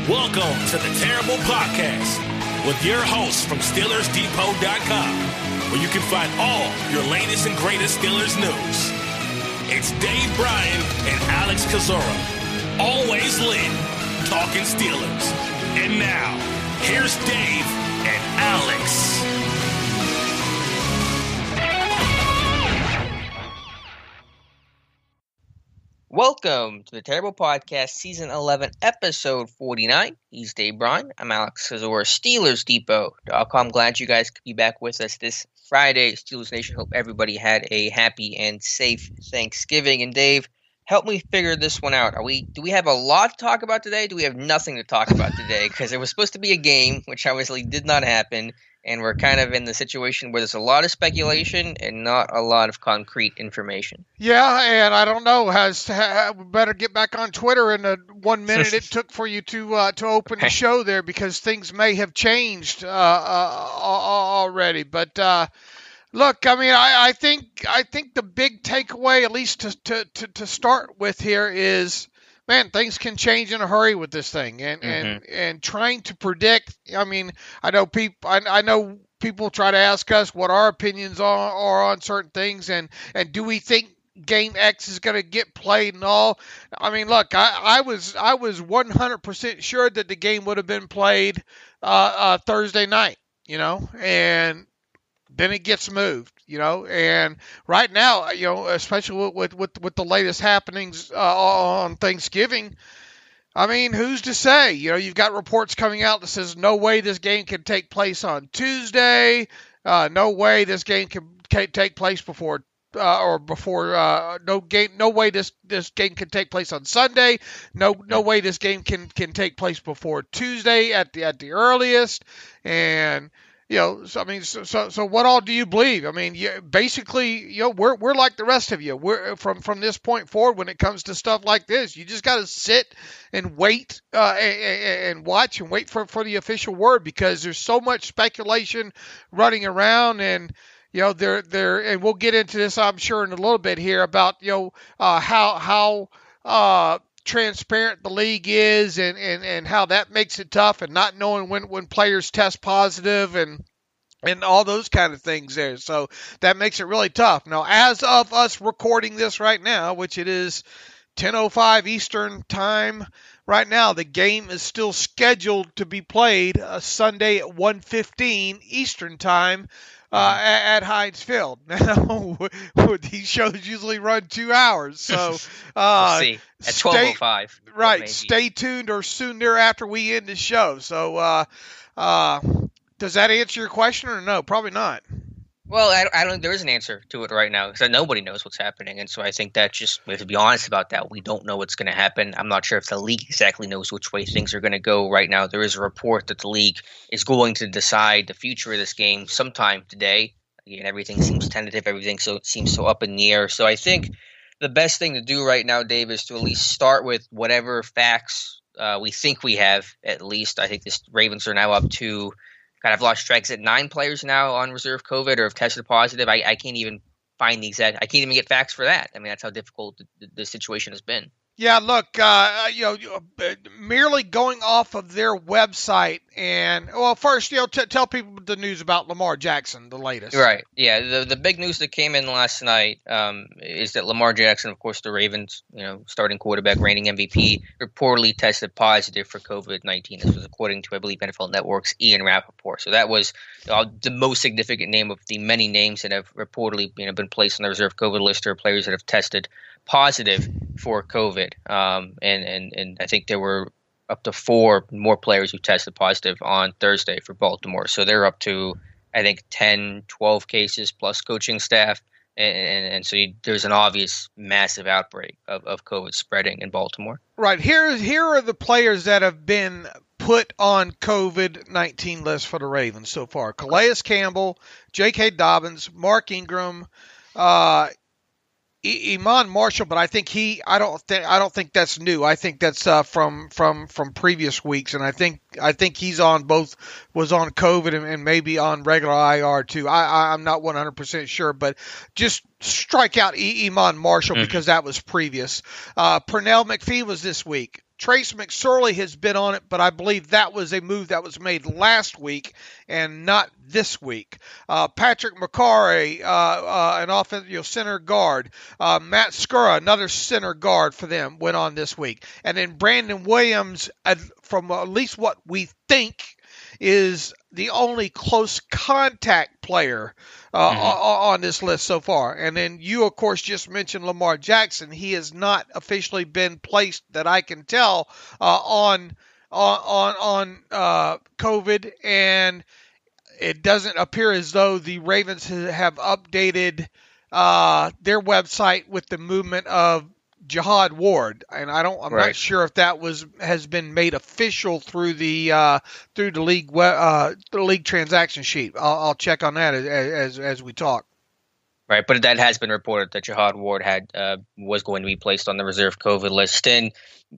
Welcome to the Terrible Podcast with your hosts from SteelersDepot.com, where you can find all your latest and greatest Steelers news. It's Dave Bryan and Alex Kozora, always lit, talking Steelers. And now, here's Dave and Alex. Welcome to the Terrible Podcast, Season 11, Episode 49. He's Dave Bryan. I'm Alex Kozora, SteelersDepot.com. Glad you guys could be back with us this Friday. Steelers Nation, hope everybody had a happy and safe Thanksgiving. And Dave, help me figure this one out. Do we have a lot to talk about today? Do we have nothing to talk about today? Because there was supposed to be a game, which obviously did not happen. And we're kind of in the situation where there's a lot of speculation and not a lot of concrete information. Yeah, and I don't know. We better get back on Twitter in the 1 minute it took for you to open the show there, because things may have changed already. But look, I mean, I think the big takeaway, at least to start with here, is, man, things can change in a hurry with this thing, and trying to predict. I mean, I know people try to ask us what our opinions are on certain things, and do we think Game X is going to get played and all. I mean, look, I was 100% sure that the game would have been played Thursday night, and then it gets moved, and right now, especially with the latest happenings on Thanksgiving, I mean, who's to say? You've got reports coming out that says no way this game can take place on Tuesday, no way this game can take place before no way this game can take place on Sunday, no way this game can take place before Tuesday at the earliest, and so what all do you believe? I mean, basically, we're like the rest of you. We're from this point forward when it comes to stuff like this. You just got to sit and wait and watch and wait for the official word, because there's so much speculation running around, and and we'll get into this, I'm sure, in a little bit here about how transparent the league is, and how that makes it tough, and not knowing when players test positive and all those kind of things there. So that makes it really tough. Now, as of us recording this right now, which it is 10:05 Eastern time right now, the game is still scheduled to be played Sunday at 1:15 Eastern time at Heinz Field. Now, these shows usually run 2 hours, so we'll see at 12:05. Right, maybe. Stay tuned, or soon thereafter we end the show. So, does that answer your question, or no? Probably not. Well, I don't think there is an answer to it right now, because nobody knows what's happening. And so I think that we have to be honest about that. We don't know what's going to happen. I'm not sure if the league exactly knows which way things are going to go right now. There is a report that the league is going to decide the future of this game sometime today. Again, everything seems tentative. Everything seems so up in the air. So I think the best thing to do right now, Dave, is to at least start with whatever facts we think we have, at least. I think the Ravens are now up to – kind of lost track. Is it 9 players now on reserve COVID or have tested positive? I can't even find the exact. I can't even get facts for that. I mean, that's how difficult the situation has been. Yeah, look, merely going off of their website, and first, tell people the news about Lamar Jackson, the latest. Right. Yeah. The big news that came in last night is that Lamar Jackson, of course, the Ravens, starting quarterback, reigning MVP, reportedly tested positive for COVID-19. This was according to, I believe, NFL Network's Ian Rappaport. So that was the most significant name of the many names that have reportedly been placed on the reserve COVID list, or players that have tested positive for COVID. And I think there were up to 4 more players who tested positive on Thursday for Baltimore. So they're up to, I think, 10, 12 cases plus coaching staff. And so there's an obvious massive outbreak of COVID spreading in Baltimore. Right. Here are the players that have been put on COVID-19 list for the Ravens so far. Calais Campbell, J.K. Dobbins, Mark Ingram, Iman Marshall, but I don't think that's new. I think that's from previous weeks, and I think he's was on COVID and maybe on regular IR too. I'm not 100% sure, but just strike out Iman Marshall because that was previous. Pernell McPhee was this week. Trace McSorley has been on it, but I believe that was a move that was made last week and not this week. Patrick McCarry, an offensive center guard. Matt Skura, another center guard for them, went on this week. And then Brandon Williams, from at least what we think, is the only close contact player on this list so far. And then you, of course, just mentioned Lamar Jackson. He has not officially been placed, that I can tell, on COVID, and it doesn't appear as though the Ravens have updated their website with the movement of Jihad Ward, and I'm not sure if that has been made official through the league transaction sheet. I'll check on that as we talk. Right, but that has been reported that Jihad Ward was going to be placed on the reserve COVID list, and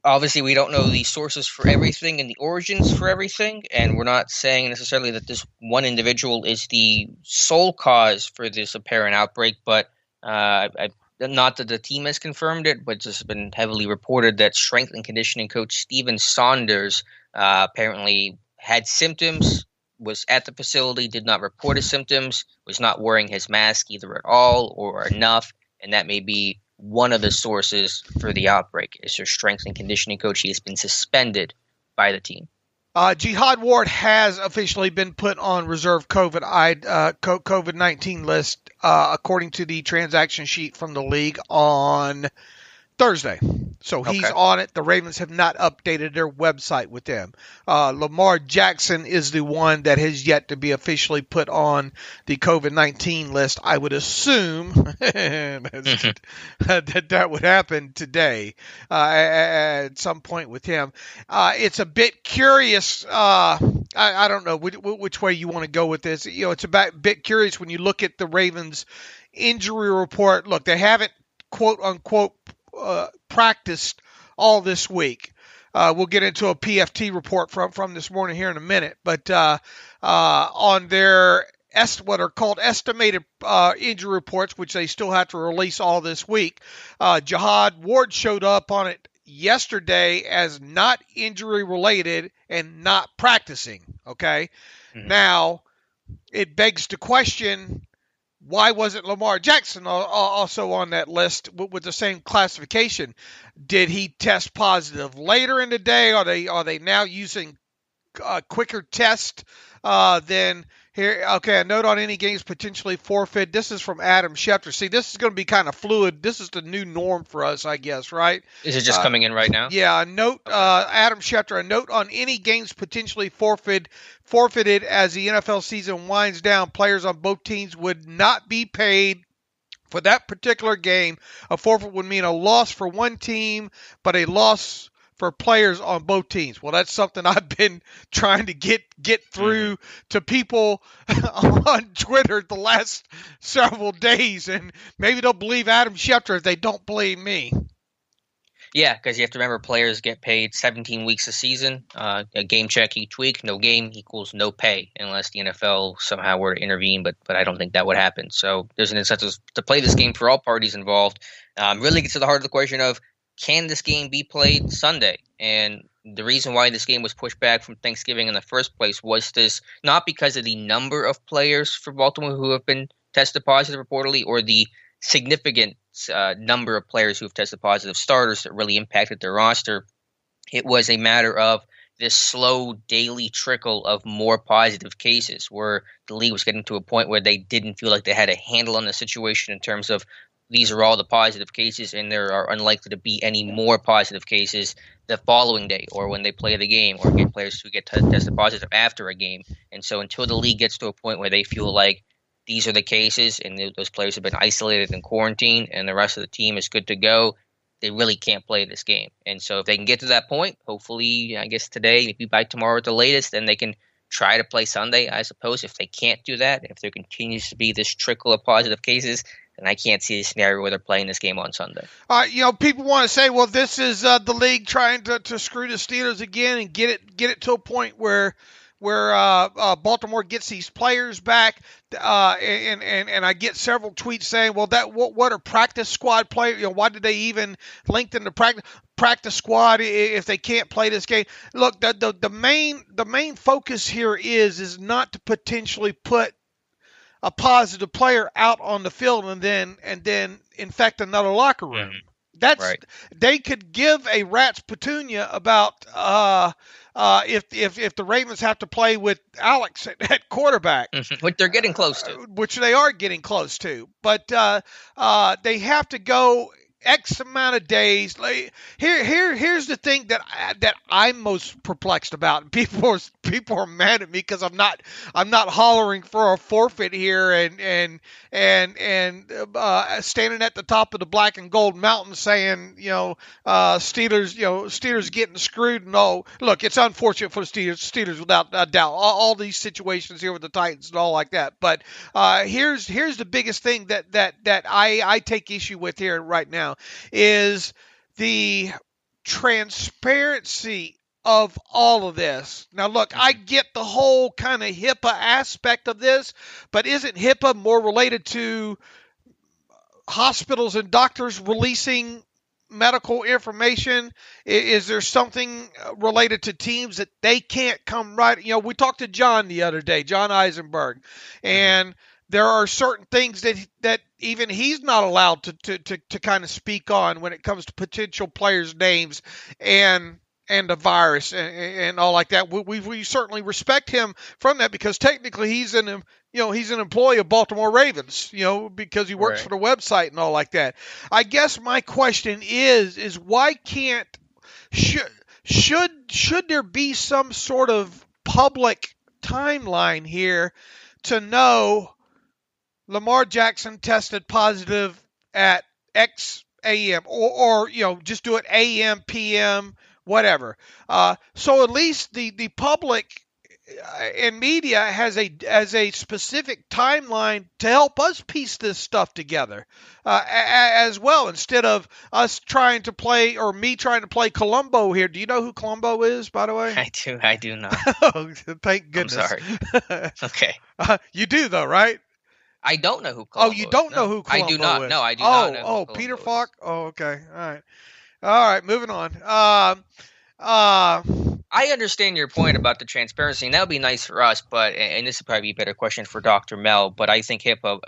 obviously we don't know the sources for everything and the origins for everything, and we're not saying necessarily that this one individual is the sole cause for this apparent outbreak, but not that the team has confirmed it, but it's just been heavily reported that strength and conditioning coach Steven Saunders apparently had symptoms, was at the facility, did not report his symptoms, was not wearing his mask either at all or enough, and that may be one of the sources for the outbreak. Is their strength and conditioning coach? He has been suspended by the team. Jihad Ward has officially been put on reserve COVID-19 list, according to the transaction sheet from the league on Thursday. So he's on it. The Ravens have not updated their website with them. Lamar Jackson is the one that has yet to be officially put on the COVID-19 list. I would assume that would happen today at some point with him. It's a bit curious. I don't know which way you want to go with this. It's a bit curious when you look at the Ravens injury report. Look, they haven't, quote unquote, practiced all this week. We'll get into a PFT report from this morning here in a minute, but on their what are called estimated injury reports, which they still have to release all this week, Jihad Ward showed up on it yesterday as not injury related and not practicing. Okay. Mm-hmm. Now it begs the question, why wasn't Lamar Jackson also on that list with the same classification? Did he test positive later in the day? Are they now using quicker test than here? Okay, a note on any games potentially forfeit. This is from Adam Schefter. See, this is going to be kind of fluid. This is the new norm for us, I guess, right? Is it just coming in right now? Yeah, a note, Adam Schefter, a note on any games potentially forfeited as the NFL season winds down. Players on both teams would not be paid for that particular game. A forfeit would mean a loss for one team, but a loss for players on both teams. Well, that's something I've been trying to get through to people on Twitter the last several days, and maybe they'll believe Adam Schefter if they don't believe me. Yeah, because you have to remember players get paid 17 weeks a season. A game check each week, no game equals no pay unless the NFL somehow were to intervene, but I don't think that would happen. So there's an incentive to play this game for all parties involved. Really gets to the heart of the question of, can this game be played Sunday? And the reason why this game was pushed back from Thanksgiving in the first place was this, not because of the number of players for Baltimore who have been tested positive reportedly, or the significant number of players who have tested positive, starters that really impacted their roster. It was a matter of this slow daily trickle of more positive cases, where the league was getting to a point where they didn't feel like they had a handle on the situation in terms of, these are all the positive cases, and there are unlikely to be any more positive cases the following day or when they play the game, or get players who get tested positive after a game. And so until the league gets to a point where they feel like these are the cases and those players have been isolated and quarantined and the rest of the team is good to go, they really can't play this game. And so if they can get to that point, hopefully, I guess today, maybe by tomorrow at the latest, then they can try to play Sunday, I suppose. If they can't do that, if there continues to be this trickle of positive cases, and I can't see a scenario where they're playing this game on Sunday. People want to say, well, this is the league trying to screw the Steelers again and get it to a point where Baltimore gets these players back, and I get several tweets saying, well, what are practice squad players? Why did they even lengthen the practice squad if they can't play this game? Look, the main focus here is not to potentially put a positive player out on the field and then infect another locker room. That's right. They could give a rat's petunia about if the Ravens have to play with Alex at quarterback, which they're getting close to, which they are getting close to, but they have to go X amount of days. Here's the thing that I'm most perplexed about. People are mad at me because I'm not hollering for a forfeit here and standing at the top of the black and gold mountain saying Steelers getting screwed. No, look, it's unfortunate for the Steelers without a doubt. All these situations here with the Titans and all like that. But here's the biggest thing that I take issue with here right now is the transparency of all of this. Now, look, I get the whole kind of HIPAA aspect of this, but isn't HIPAA more related to hospitals and doctors releasing medical information? Is there something related to teams that they can't come right? We talked to John the other day, John Eisenberg, and there are certain things that even he's not allowed to kind of speak on when it comes to potential players' names and the virus and all like that. We certainly respect him from that because technically he's an employee of Baltimore Ravens, because he works for the website and all like that. I guess my question is why should there be some sort of public timeline here to know Lamar Jackson tested positive at X a.m. or just do it a.m., p.m., whatever. So at least the public and media has a specific timeline to help us piece this stuff together as well, instead of us trying to play, or me trying to play Columbo here. Do you know who Columbo is, by the way? I do not. Oh, thank goodness. I'm sorry. Okay. You do though, right? I don't know who Columbo is. Oh, you don't know who Columbo is? I do not. No, I do not know. Oh, Peter Falk? Oh, okay. All right, moving on. I understand your point about the transparency, and that would be nice for us, but, and this would probably be a better question for Dr. Mel, but I think HIPAA,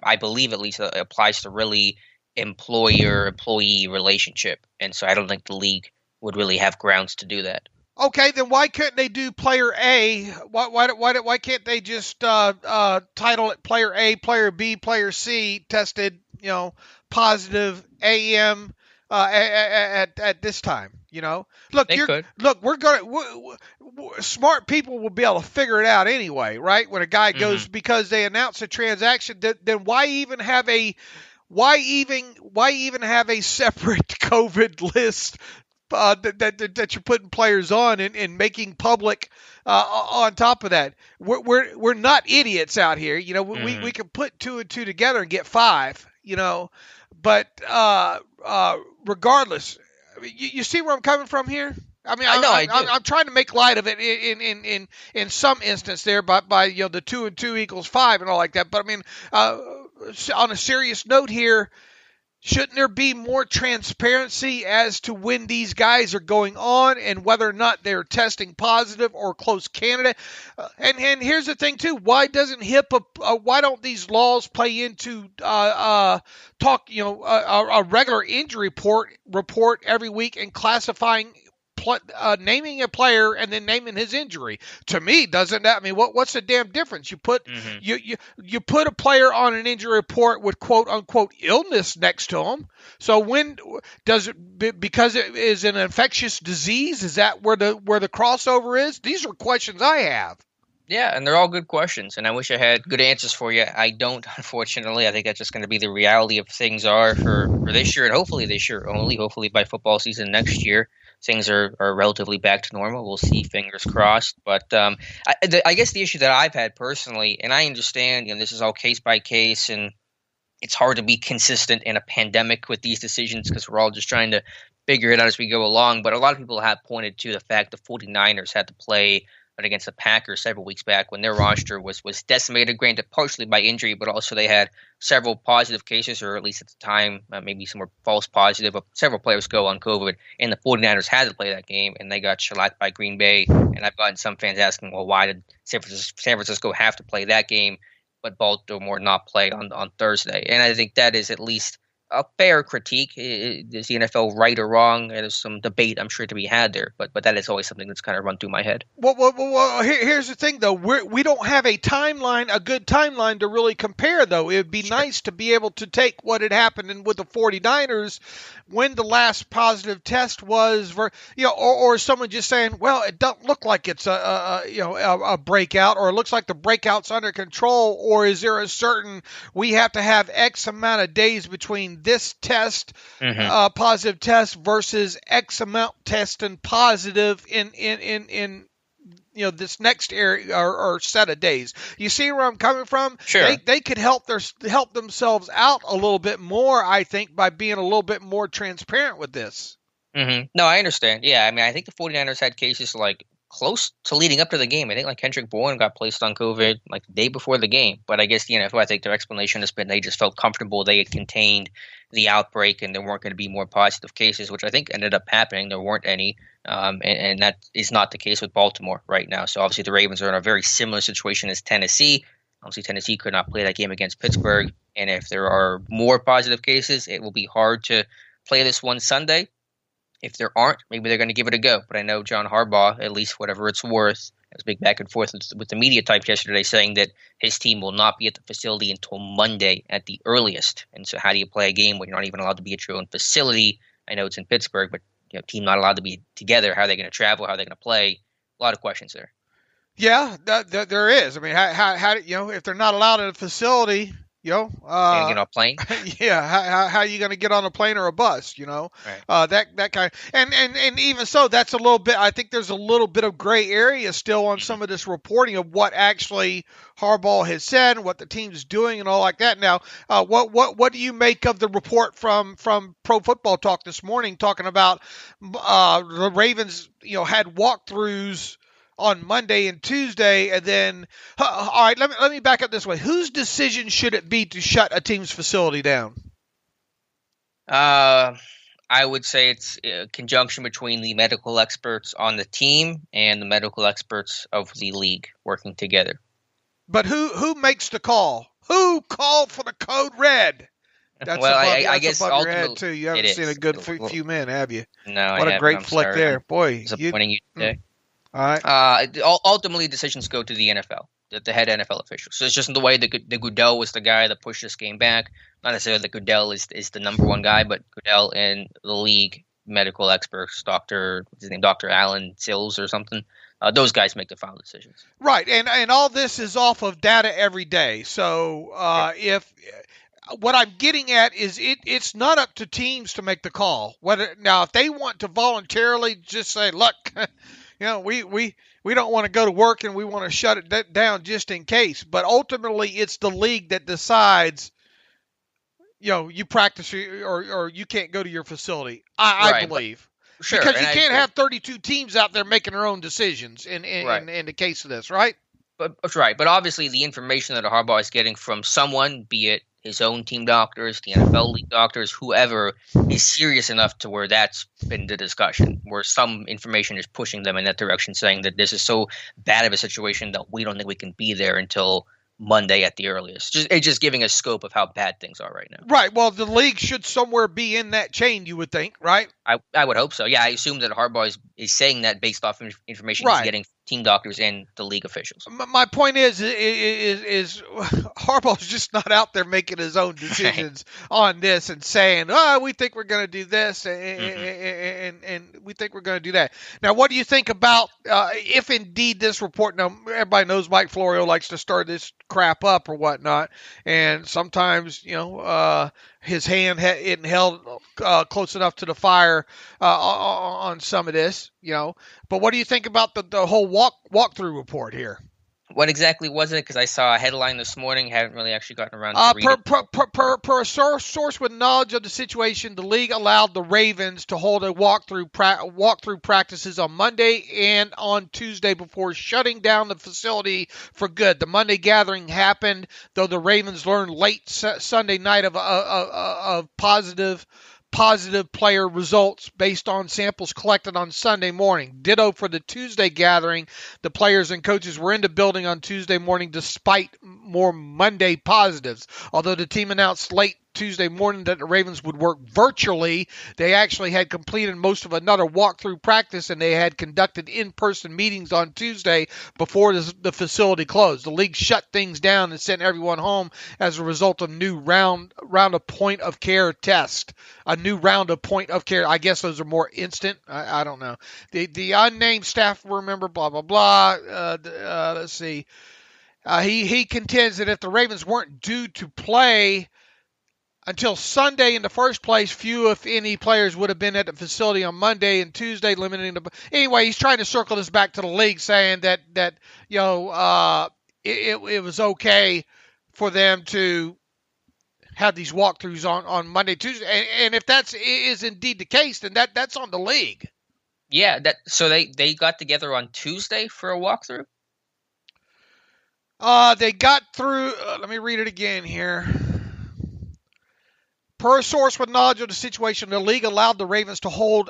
I believe at least, applies to really employer-employee relationship, and so I don't think the league would really have grounds to do that. Okay, then why couldn't they do player A? Why can't they just title it player A, player B, player C tested, positive AM at this time? Look, smart people will be able to figure it out anyway, right? When a guy goes, because they announce a transaction, then why even have a separate COVID list that you're putting players on and making public on top of that? We're not idiots out here. We can put 2 and 2 together and get 5. But regardless, you see where I'm coming from here? I mean, I'm trying to make light of it in some instance there by the 2 and 2 equals 5 and all like that. But I mean, on a serious note here, shouldn't there be more transparency as to when these guys are going on and whether or not they're testing positive or close candidate? And here's the thing too: why doesn't HIPAA? Why don't these laws play into a regular injury report every week and classifying? Naming a player and then naming his injury? To me, doesn't that? I mean, what's the damn difference? You put you put a player on an injury report with quote unquote illness next to him. So when does it, because it is an infectious disease? Is that where the crossover is? These are questions I have. Yeah, and they're all good questions, and I wish I had good answers for you. I don't, unfortunately. I think that's just going to be the reality of things are for this year, and hopefully this year only. Hopefully by football season next year, things are relatively back to normal. We'll see, fingers crossed. But I guess the issue that I've had personally, and I understand, this is all case by case, and it's hard to be consistent in a pandemic with these decisions because we're all just trying to figure it out as we go along. But a lot of people have pointed to the fact the 49ers had to play but against the Packers several weeks back when their roster was decimated, granted partially by injury, but also they had several positive cases, or at least at the time, maybe some were false positive, but several players go on COVID, and the 49ers had to play that game, and they got shellacked by Green Bay. And I've gotten some fans asking, well, why did San Francisco have to play that game, but Baltimore not play on Thursday? And I think that is at least a fair critique. Is the NFL right or wrong? There's some debate, I'm sure, to be had there, but that is always something that's kind of run through my head. Well, here's the thing, though. We don't have a good timeline to really compare, though. It would be nice to be able to take what had happened with the 49ers, when the last positive test was, or someone just saying, well, it doesn't look like it's a breakout, or it looks like the breakout's under control, or is there a certain, we have to have X amount of days between this test, positive test, versus X amount test and positive in this next area or set of days. You see where I'm coming from? Sure. They could help themselves out a little bit more, I think, by being a little bit more transparent with this. Mm-hmm. No, I understand. Yeah, I mean, I think the 49ers had cases like close to leading up to the game. I think like Kendrick Bourne got placed on COVID like the day before the game. But I guess the NFL, I think their explanation has been they just felt comfortable they had contained the outbreak and there weren't going to be more positive cases, which I think ended up happening. There weren't any. And that is not the case with Baltimore right now. So obviously the Ravens are in a very similar situation as Tennessee. Obviously Tennessee could not play that game against Pittsburgh. And if there are more positive cases, it will be hard to play this one Sunday. If there aren't, maybe they're going to give it a go. But I know John Harbaugh, at least whatever it's worth, has big back and forth with the media type yesterday saying that his team will not be at the facility until Monday at the earliest. And so how do you play a game when you're not even allowed to be at your own facility? I know it's in Pittsburgh, but team not allowed to be together. How are they going to travel? How are they going to play? A lot of questions there. Yeah, there is. I mean, how if they're not allowed at a facility, get on a plane. Yeah, how are you going to get on a plane or a bus? Right. That kind. And even so, that's a little bit. I think there's a little bit of gray area still on some of this reporting of what actually Harbaugh has said and what the team's doing and all like that. Now, what do you make of the report from Pro Football Talk this morning talking about the Ravens? Had walkthroughs on Monday and Tuesday, and then all right. Let me back up this way. Whose decision should it be to shut a team's facility down? I would say it's a conjunction between the medical experts on the team and the medical experts of the league working together. But who makes the call? Who called for the code red? That's I guess above your head too. You haven't seen a good few men, have you? No, what I a great I'm flick sorry. there, boy. Disappointing you today. All right. Ultimately, decisions go to the NFL, the head NFL officials. So it's just the way that Goodell was the guy that pushed this game back. Not necessarily that Goodell is the number one guy, but Goodell and the league medical experts, Dr. Alan Sills or something. Those guys make the final decisions. Right, and all this is off of data every day. So if what I'm getting at is it's not up to teams to make the call. If they want to voluntarily just say, look. We don't want to go to work and we want to shut it down just in case. But ultimately, it's the league that decides, you practice or you can't go to your facility. I believe. Sure. Because you can't have 32 teams out there making their own decisions in the case of this, right? That's right. But obviously, the information that Harbaugh is getting from someone, be it his own team doctors, the NFL league doctors, whoever, is serious enough to where that's been the discussion, where some information is pushing them in that direction, saying that this is so bad of a situation that we don't think we can be there until Monday at the earliest. It's just giving a scope of how bad things are right now. Right. Well, the league should somewhere be in that chain, you would think, right? I would hope so. Yeah, I assume that Harbaugh is saying that based off information he's getting from team doctors and the league officials. My point is Harbaugh's just not out there making his own decisions on this and saying, we think we're going to do this and we think we're going to do that. Now, what do you think about if indeed this report? Now, everybody knows Mike Florio likes to start this crap up or whatnot, and sometimes his hand isn't held close enough to the fire on some of this, But what do you think about the whole walkthrough report here? What exactly was it? Because I saw a headline this morning. Haven't really actually gotten around to reading it. Per a source with knowledge of the situation, the league allowed the Ravens to hold a walkthrough practices on Monday and on Tuesday before shutting down the facility for good. The Monday gathering happened, though the Ravens learned late Sunday night of positive player results based on samples collected on Sunday morning. Ditto for the Tuesday gathering. The players and coaches were in the building on Tuesday morning despite more Monday positives. Although the team announced late Tuesday morning that the Ravens would work virtually, they actually had completed most of another walkthrough practice, and they had conducted in-person meetings on Tuesday before the facility closed. The league shut things down and sent everyone home as a result of new round of point of care test. A new round of point of care. I guess those are more instant. I don't know. The unnamed staff member, blah blah blah. Let's see. He contends that if the Ravens weren't due to play until Sunday in the first place, few, if any, players would have been at the facility on Monday and Tuesday, limiting the. Anyway, he's trying to circle this back to the league, saying that it was okay for them to have these walkthroughs on Monday, Tuesday, and if that is indeed the case, then that's on the league. Yeah, so they got together on Tuesday for a walkthrough. They got through. Let me read it again here. Per a source with knowledge of the situation, the league allowed the Ravens to hold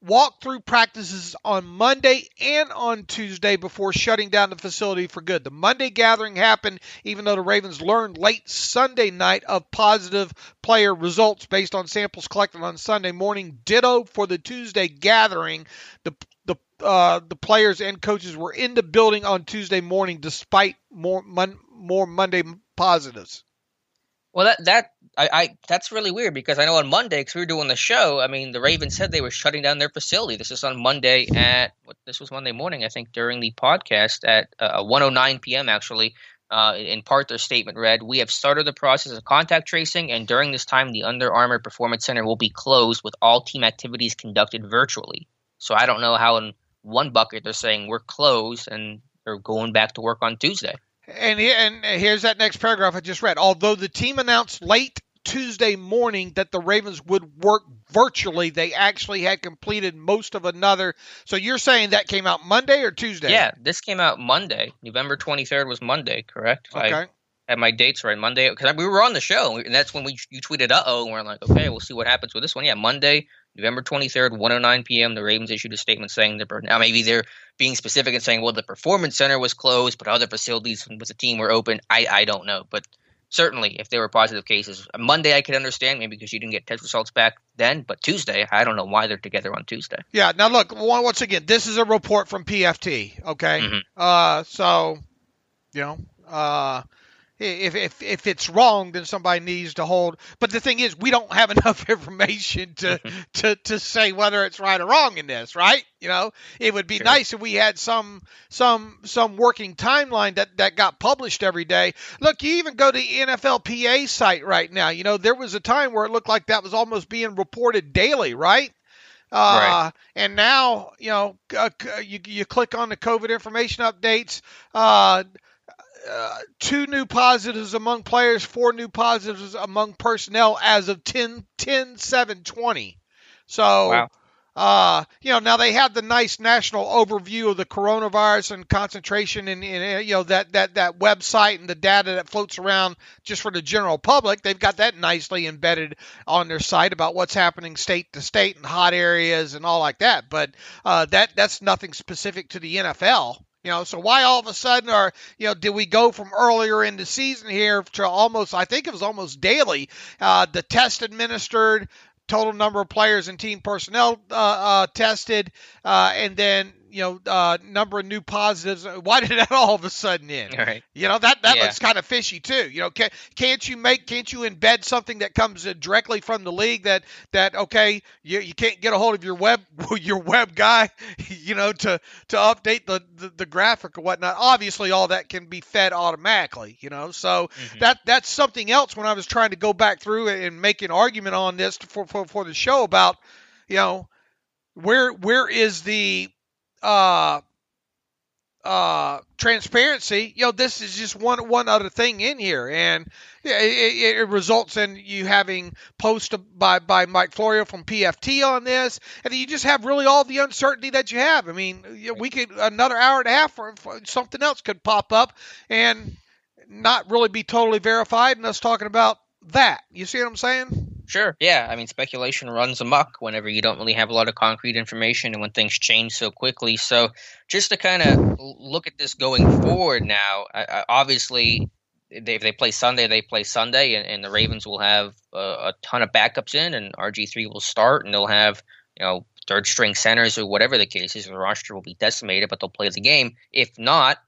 walkthrough practices on Monday and on Tuesday before shutting down the facility for good. The Monday gathering happened even though the Ravens learned late Sunday night of positive player results based on samples collected on Sunday morning. Ditto for the Tuesday gathering. The players and coaches were in the building on Tuesday morning despite more Monday positives. Well, that's really weird because I know on Monday, because we were doing the show, I mean, the Ravens said they were shutting down their facility. This is on Monday this was Monday morning, I think, during the podcast at 1:09 p.m. actually. In part, their statement read, "We have started the process of contact tracing, and during this time, the Under Armour Performance Center will be closed with all team activities conducted virtually." So I don't know how in one bucket they're saying we're closed and they're going back to work on Tuesday. And here's that next paragraph I just read. Although the team announced late Tuesday morning that the Ravens would work virtually, they actually had completed most of another. So you're saying that came out Monday or Tuesday? Yeah, this came out Monday. November 23rd was Monday, correct? Okay. I had my dates right. Monday, because we were on the show, and that's when you tweeted, "Uh-oh," and we're like, okay, we'll see what happens with this one. Yeah, Monday, November 23rd, 1:09 p.m., the Ravens issued a statement saying now maybe they're being specific and saying, well, the Performance Center was closed, but other facilities with the team were open. I don't know. But certainly, if there were positive cases, Monday I could understand, maybe because you didn't get test results back then. But Tuesday, I don't know why they're together on Tuesday. Yeah, now look, once again, this is a report from PFT, okay? Mm-hmm. So, if it's wrong, then somebody needs to hold. But the thing is, we don't have enough information to say whether it's right or wrong in this, right? It would be nice if we had some working timeline that got published every day. Look, you even go to the NFLPA site right now. There was a time where it looked like that was almost being reported daily, right? Right. And now, you click on the COVID information updates. 2 new positives among players, 4 new positives among personnel as of 10/7/20. So, wow. Now they have the nice national overview of the coronavirus and concentration in that website and the data that floats around just for the general public. They've got that nicely embedded on their site about what's happening state to state and hot areas and all like that. But that's nothing specific to the NFL. So why all of a sudden did we go from earlier in the season here to I think it was almost daily, the test administered, total number of players and team personnel tested, and then number of new positives. Why did that all of a sudden end? All right. That looks kind of fishy too. Can't you embed something that comes directly from the league that okay, you can't get a hold of your web guy, to update the graphic or whatnot. Obviously, all that can be fed automatically. So that's something else. When I was trying to go back through and make an argument on this for the show about, where is the transparency, this is just one other thing in here, and it results in you having posts by Mike Florio from PFT on this, and you just have really all the uncertainty that you have. I mean, we could another hour and a half or something else could pop up and not really be totally verified, and us talking about that. You see what I'm saying? Sure. Yeah. I mean, speculation runs amok whenever you don't really have a lot of concrete information and when things change so quickly. So just to kind of look at this going forward now, obviously, if they play Sunday, they play Sunday, and the Ravens will have a ton of backups in, and RG3 will start, and they'll have, third string centers or whatever the case is. The roster will be decimated, but they'll play the game. If not,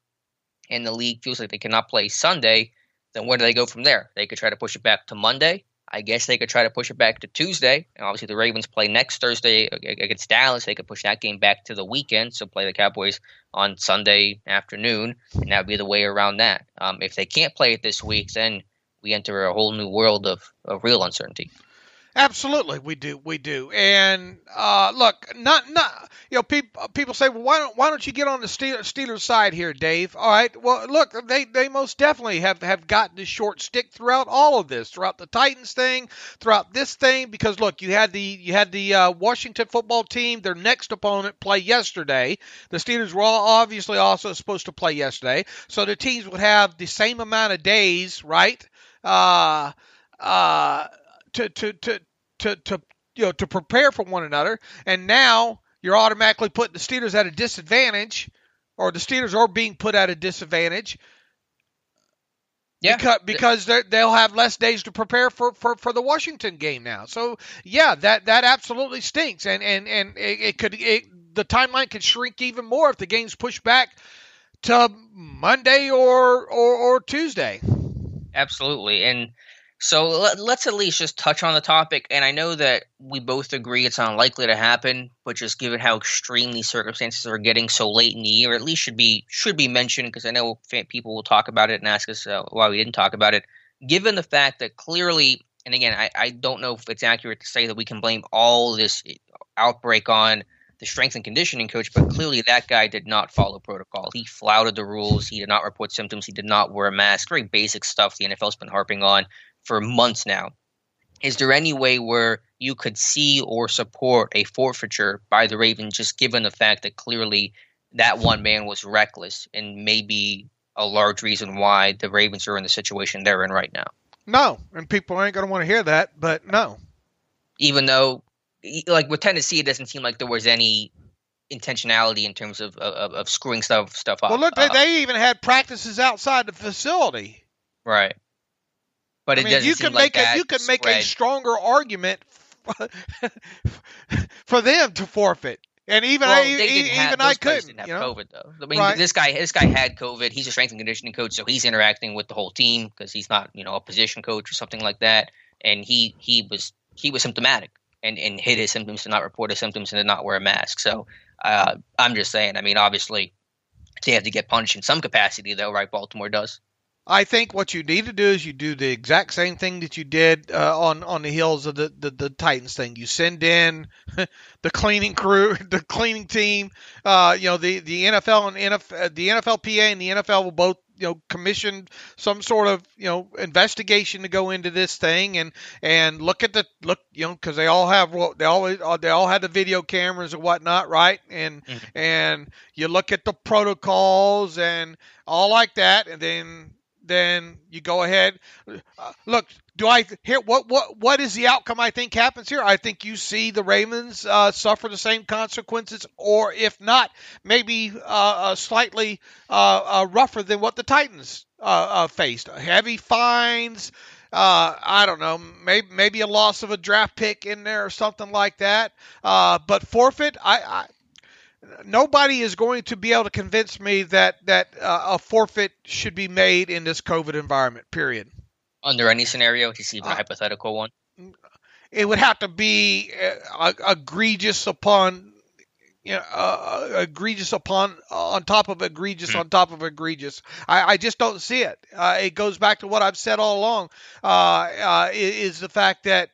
and the league feels like they cannot play Sunday, then where do they go from there? They could try to push it back to Monday. I guess they could try to push it back to Tuesday. And obviously, the Ravens play next Thursday against Dallas. They could push that game back to the weekend, so play the Cowboys on Sunday afternoon, and that would be the way around that. If they can't play it this week, then we enter a whole new world of real uncertainty. Absolutely, we do. And look, not people say, well, why don't you get on the Steelers side here, Dave? All right, well, look, they most definitely have gotten the short stick throughout all of this, throughout the Titans thing, throughout this thing, because look, you had the Washington football team, their next opponent, play yesterday. The Steelers were obviously also supposed to play yesterday, so the teams would have the same amount of days, right? To prepare for one another, and now you're automatically putting the Steelers at a disadvantage, or the Steelers are being put at a disadvantage. Yeah, because they'll have less days to prepare for the Washington game now. So yeah, that absolutely stinks, and the timeline could shrink even more if the game's pushed back to Monday or Tuesday. Absolutely, and so let's at least just touch on the topic. And I know that we both agree it's unlikely to happen, but just given how extreme these circumstances are getting so late in the year, at least should be mentioned, because I know people will talk about it and ask us why we didn't talk about it. Given the fact that clearly, and again, I don't know if it's accurate to say that we can blame all this outbreak on the strength and conditioning coach, but clearly that guy did not follow protocol. He flouted the rules. He did not report symptoms. He did not wear a mask. Very basic stuff the NFL's been harping on for months now. Is there any way where you could see or support a forfeiture by the Ravens, just given the fact that clearly that one man was reckless and maybe a large reason why the Ravens are in the situation they're in right now? No, and people ain't going to want to hear that, but no. Even though, like with Tennessee, it doesn't seem like there was any intentionality in terms of screwing stuff up. Well, look, they even had practices outside the facility. Right. But it doesn't seem like that. You can make a stronger argument for them to forfeit, and even I couldn't. Didn't have COVID though. I mean, right. This guy had COVID. He's a strength and conditioning coach, so he's interacting with the whole team because he's not, a position coach or something like that. And he was symptomatic and hid his symptoms, to not report his symptoms, and did not wear a mask. So I'm just saying. I mean, obviously, they have to get punished in some capacity, though, right? Baltimore does. I think what you need to do is you do the exact same thing that you did on the heels of the Titans thing. You send in the cleaning crew, the cleaning team. The NFL and the NFLPA and the NFL will both commission some sort of investigation to go into this thing and look because they all have they all had the video cameras and whatnot, right? And you look at the protocols and all like that, and then you go ahead. Look, do I hear what is the outcome I think happens here? I think you see the Ravens suffer the same consequences, or if not, maybe slightly rougher than what the Titans faced. Heavy fines. I don't know, maybe a loss of a draft pick in there or something like that. But forfeit, nobody is going to be able to convince me that a forfeit should be made in this COVID environment, period. Under any scenario, just even a hypothetical one? It would have to be egregious upon, egregious on top of egregious on top of egregious. I just don't see it. It goes back to what I've said all along, is the fact that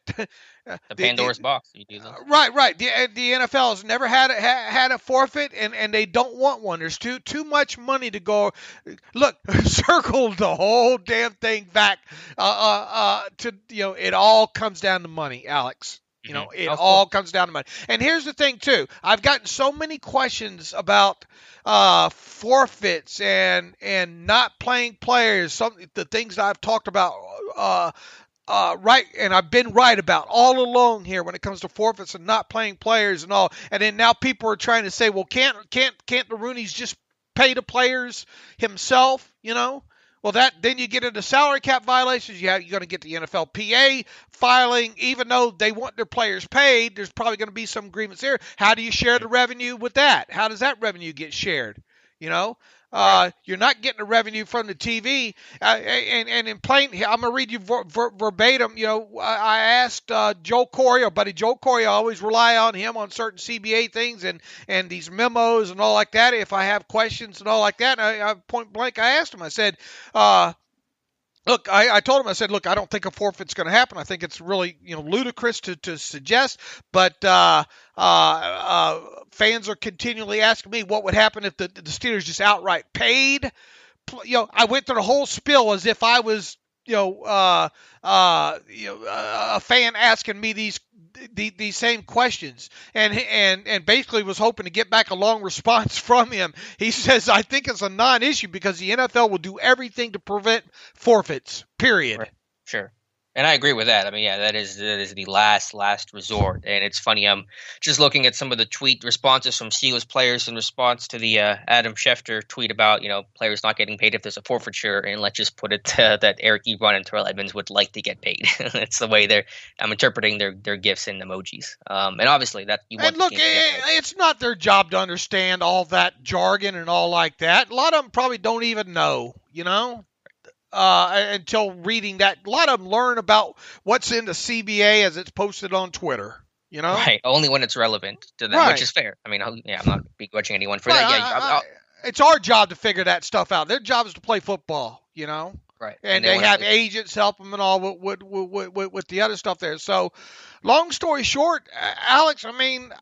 The Pandora's box. You do that. Right. The NFL has never had a forfeit, and they don't want one. There's too much money to go. Look, circle the whole damn thing back. To it all comes down to money, Alex. It all comes down to money. And here's the thing too. I've gotten so many questions about forfeits and not playing players. The things I've talked about. Right, and I've been right about all along here when it comes to forfeits and not playing players and all. And then now people are trying to say, well, can't the Rooney's just pay the players himself? Well, then you get into salary cap violations. You're going to get the NFLPA filing, even though they want their players paid. There's probably going to be some agreements there. How do you share the revenue with that? How does that revenue get shared? You're not getting the revenue from the TV. And in plain, I'm going to read you verbatim. I asked Joe Corey, our buddy Joe Corey. I always rely on him on certain CBA things and these memos and all like that. If I have questions and all like that, I point blank, I asked him. I said, look, I told him, I said, look, I don't think a forfeit's going to happen. I think it's really, ludicrous to suggest, but fans are continually asking me what would happen if the Steelers just outright paid. I went through the whole spiel as if I was, a fan asking me these same questions, and basically was hoping to get back a long response from him. He says, I think it's a non-issue because the NFL will do everything to prevent forfeits, period. Right. Sure. And I agree with that. I mean, yeah, that is the last resort. And it's funny, I'm just looking at some of the tweet responses from Steelers players in response to the Adam Schefter tweet about, players not getting paid if there's a forfeiture. And let's just put it that Eric Ebron and Trey Edmonds would like to get paid. That's the way I'm interpreting their gifs and emojis. And obviously that you want. And look, it's not their job to understand all that jargon and all like that. A lot of them probably don't even know, until reading that. A lot of them learn about what's in the CBA as it's posted on Twitter, Right, only when it's relevant to them, right. Which is fair. I mean, I'm not begrudging anyone for that. Yeah, it's our job to figure that stuff out. Their job is to play football, Right. And they have agents help them and all with the other stuff there. So, long story short, Alex, I mean,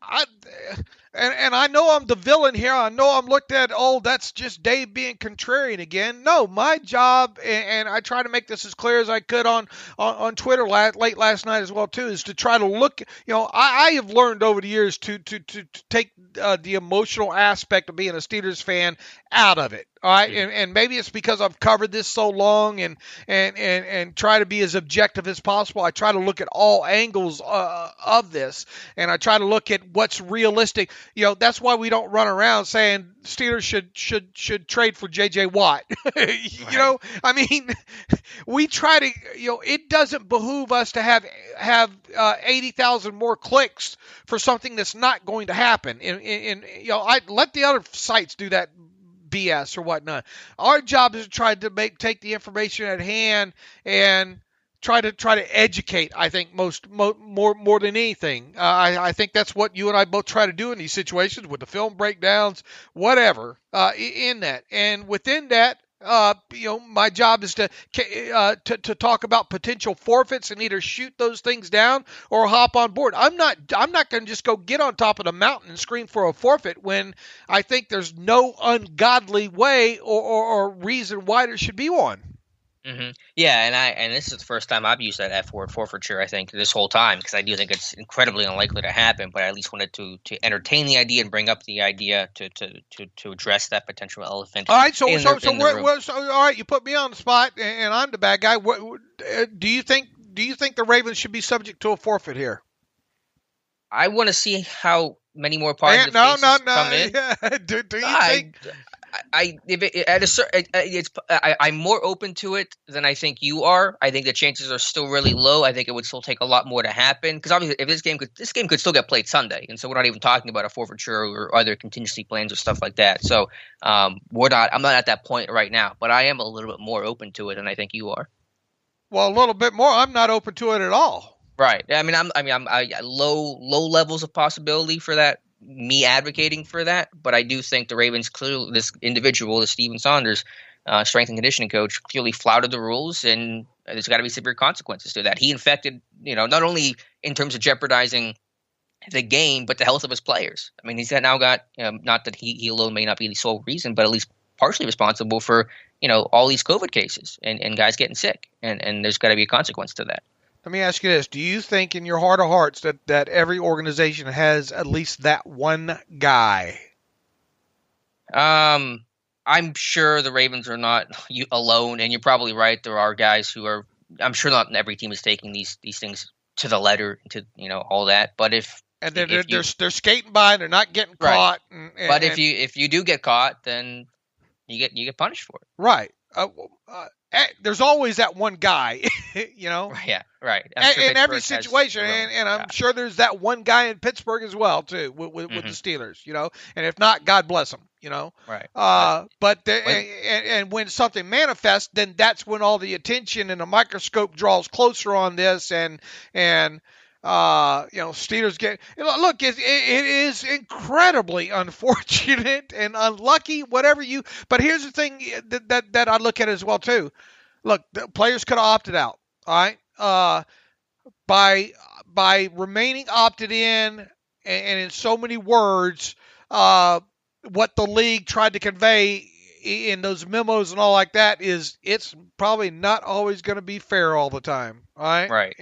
and I know I'm the villain here. I know I'm looked at, that's just Dave being contrarian again. No, my job, and I try to make this as clear as I could on Twitter late last night as well too, is to try to look. I have learned over the years to take the emotional aspect of being a Steelers fan out of it. All right, and maybe it's because I've covered this so long and try to be as objective as possible. I try to look at all angles of this, and I try to look at what's realistic. That's why we don't run around saying Steelers should trade for J.J. Watt. Right. I mean, we try to. It doesn't behoove us to have 80,000 more clicks for something that's not going to happen. I let the other sites do that BS or whatnot. Our job is to try to take the information at hand and try to educate. I think more than anything. I think that's what you and I both try to do in these situations with the film breakdowns, whatever. In that, and within that, my job is to talk about potential forfeits and either shoot those things down or hop on board. I'm not going to just go get on top of the mountain and scream for a forfeit when I think there's no ungodly way or reason why there should be one. Mm-hmm. Yeah, and this is the first time I've used that F word, forfeiture, I think, this whole time, because I do think it's incredibly unlikely to happen, but I at least wanted to entertain the idea and bring up the idea to address that potential elephant. All right, so all right, you put me on the spot, and I'm the bad guy. Do you think the Ravens should be subject to a forfeit here? I want to see how many more positive cases come in. Do you think? I'm more open to it than I think you are. I think the chances are still really low. I think it would still take a lot more to happen, because obviously, if this game could still get played Sunday, and so we're not even talking about a forfeiture or other contingency plans or stuff like that. So I'm not at that point right now, but I am a little bit more open to it than I think you are. Well, a little bit more. I'm not open to it at all. Right. I'm low levels of possibility for that. Me advocating for that, but I do think the Ravens clearly, this individual, the Steven Saunders, strength and conditioning coach, clearly flouted the rules and there's got to be severe consequences to that. He infected, not only in terms of jeopardizing the game, but the health of his players. I mean, now got, not that he alone may not be the sole reason, but at least partially responsible for, all these COVID cases and guys getting sick. And there's got to be a consequence to that. Let me ask you this. Do you think in your heart of hearts that every organization has at least that one guy? I'm sure the Ravens are not alone, and you're probably right. There are guys who are. I'm sure not every team is taking these things to the letter, to all that. But they're skating by, and they're not getting caught. But if you do get caught, then you get punished for it. Right. There's always that one guy, Yeah, right. In every situation, and I'm sure there's that one guy in Pittsburgh as well too, with the Steelers, and if not, God bless them, Right. And when something manifests, then that's when all the attention and the microscope draws closer on this, and Steelers get look. It is incredibly unfortunate and unlucky, whatever you. But here's the thing that I look at as well too. Look, the players could have opted out. All right, by remaining opted in, and in so many words, what the league tried to convey in those memos and all like that is it's probably not always going to be fair all the time. All right, right,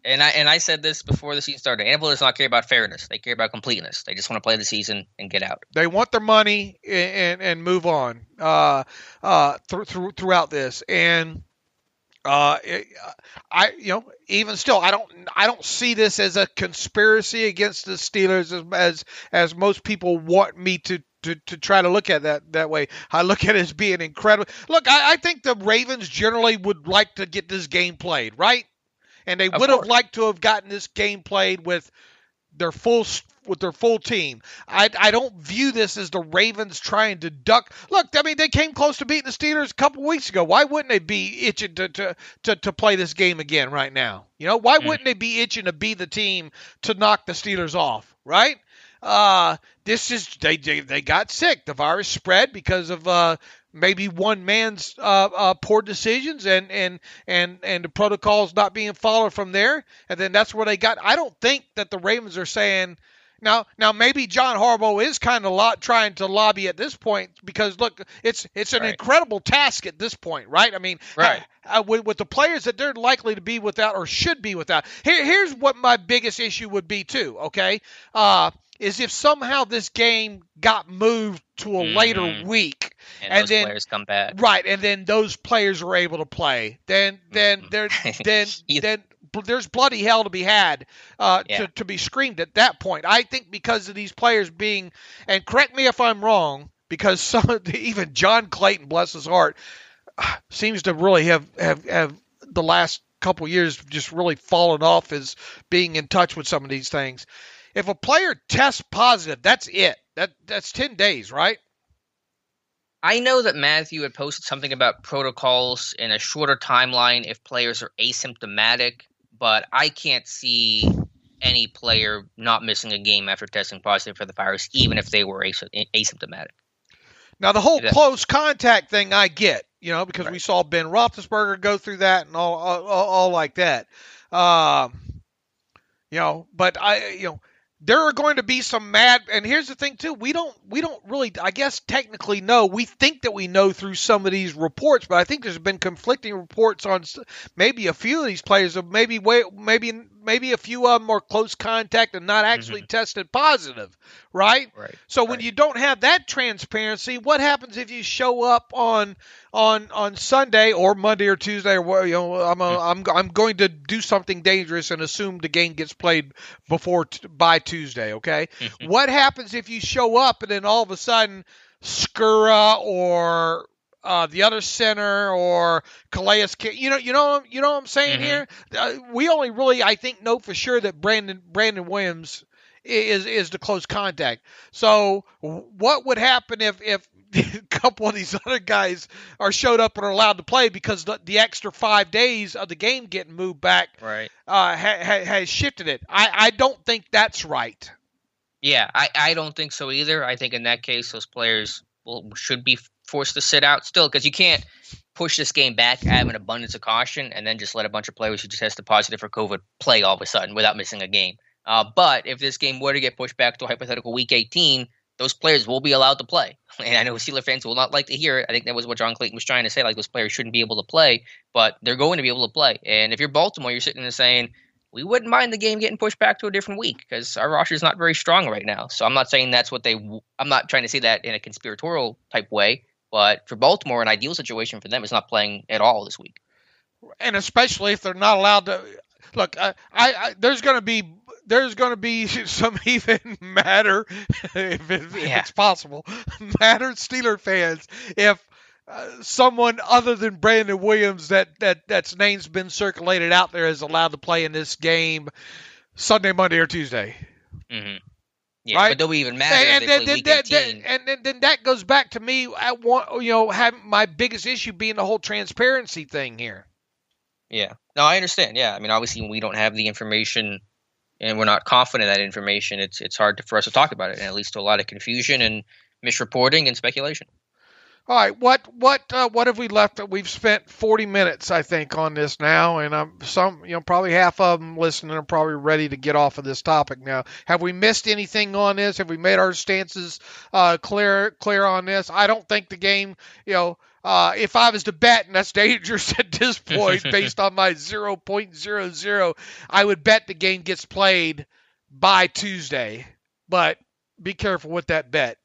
And I said this before the season started. NFL does not care about fairness. They care about completeness. They just want to play the season and get out. They want their money and move on throughout this. And even still, I don't see this as a conspiracy against the Steelers as most people want me to try to look at that way. I look at it as being incredible. Look, I think the Ravens generally would like to get this game played, right? And they would have liked to have gotten this game played with their full team. I don't view this as the Ravens trying to duck. Look, I mean, they came close to beating the Steelers a couple weeks ago. Why wouldn't they be itching to play this game again right now? Why wouldn't they be itching to be the team to knock the Steelers off, right? This is they got sick. The virus spread because of maybe one man's poor decisions and the protocols not being followed from there, and then that's where they got. I don't think that the Ravens are saying now maybe John Harbaugh is kind of trying to lobby at this point, because look, it's an incredible task at this point, right? I mean, with the players that they're likely to be without or should be without. Here's what my biggest issue would be too. Okay. Is if somehow this game got moved to a later week, and those players come back, right? And then those players are able to play. Then there's bloody hell to be had to be screamed at that point. I think because of these players being, and correct me if I'm wrong, because even John Clayton, bless his heart, seems to really have the last couple years just really fallen off as being in touch with some of these things. If a player tests positive, that's it. That's 10 days, right? I know that Matthew had posted something about protocols in a shorter timeline if players are asymptomatic, but I can't see any player not missing a game after testing positive for the virus, even if they were asymptomatic. Now, the whole close contact thing I get, because we saw Ben Roethlisberger go through that and all like that. But there are going to be some mad, and here's the thing too, we don't really, I guess, technically know. We think that we know through some of these reports, but I think there's been conflicting reports on maybe a few of these players, of maybe a few of them are close contact and not actually tested positive, right? So when you don't have that transparency, what happens if you show up on Sunday or Monday or Tuesday, or I'm going to do something dangerous and assume the game gets played by Tuesday, okay? What happens if you show up and then all of a sudden Skura or the other center or Calais, you know what I'm saying here? We only really, I think, know for sure that Brandon Williams is the close contact. So what would happen if a couple of these other guys are showed up and are allowed to play because the extra 5 days of the game getting moved back has shifted it? I don't think that's right. Yeah, I don't think so either. I think in that case, those players should be forced to sit out still, because you can't push this game back out of an abundance of caution and then just let a bunch of players who just tested positive for COVID play all of a sudden without missing a game. But if this game were to get pushed back to a hypothetical Week 18, those players will be allowed to play. And I know Steelers fans will not like to hear it. I think that was what John Clayton was trying to say, like those players shouldn't be able to play, but they're going to be able to play. And if you're Baltimore, you're sitting there saying, we wouldn't mind the game getting pushed back to a different week because our roster is not very strong right now. So I'm not saying that's what I'm not trying to say that in a conspiratorial type way, but for Baltimore, an ideal situation for them is not playing at all this week. And especially if they're not allowed to look, there's going to be some even madder, if it's possible, madder Steeler fans if someone other than Brandon Williams that's name's been circulated out there is allowed to play in this game Sunday, Monday, or Tuesday. Mm-hmm. Yeah, right? But they'll be even madder if they play Week 18. And then that goes back to me. Having my biggest issue being the whole transparency thing here. Yeah. No, I understand. Yeah. I mean, obviously, when we don't have the information and we're not confident in that information, it's hard for us to talk about it, and it leads to a lot of confusion and misreporting and speculation. All right, what have we left? We've spent 40 minutes, I think, on this now, and probably half of them listening are probably ready to get off of this topic now. Have we missed anything on this? Have we made our stances clear on this? I don't think the game, if I was to bet, and that's dangerous at this point, based on my 0.00, I would bet the game gets played by Tuesday. But be careful with that bet.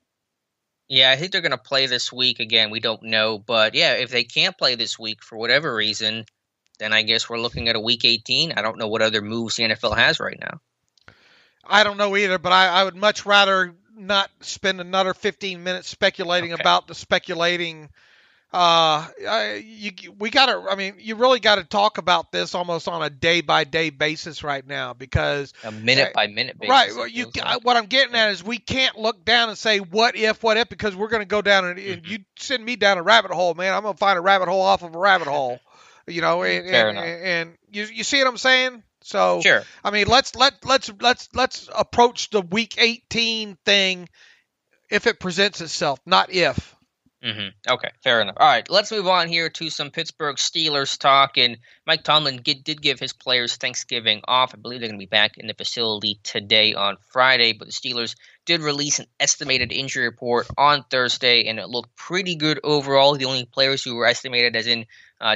Yeah, I think they're going to play this week. Again, we don't know. But, yeah, if they can't play this week for whatever reason, then I guess we're looking at a Week 18. I don't know what other moves the NFL has right now. I don't know either, but I would much rather not spend another 15 minutes speculating about the speculating. You really got to talk about this almost on a day-by-day basis right now because a minute-by-minute basis. Right. What I'm getting at is we can't look down and say what if, because we're going to go down and you send me down a rabbit hole, man. I'm going to find a rabbit hole off of a rabbit hole, Fair enough. And you see what I'm saying? So sure. I mean, let's approach the Week 18 thing if it presents itself, not if. Mm-hmm. Okay, fair enough. All right, let's move on here to some Pittsburgh Steelers talk. And Mike Tomlin did give his players Thanksgiving off. I believe they're going to be back in the facility today on Friday. But the Steelers did release an estimated injury report on Thursday, and it looked pretty good overall. The only players who were estimated as in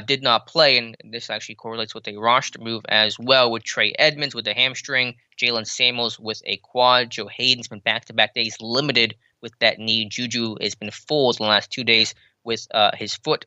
did not play, and this actually correlates with a roster move as well, with Trey Edmonds with a hamstring, Jalen Samuels with a quad, Joe Hayden's been back-to-back days limited with that knee. Juju has been full the last 2 days with his foot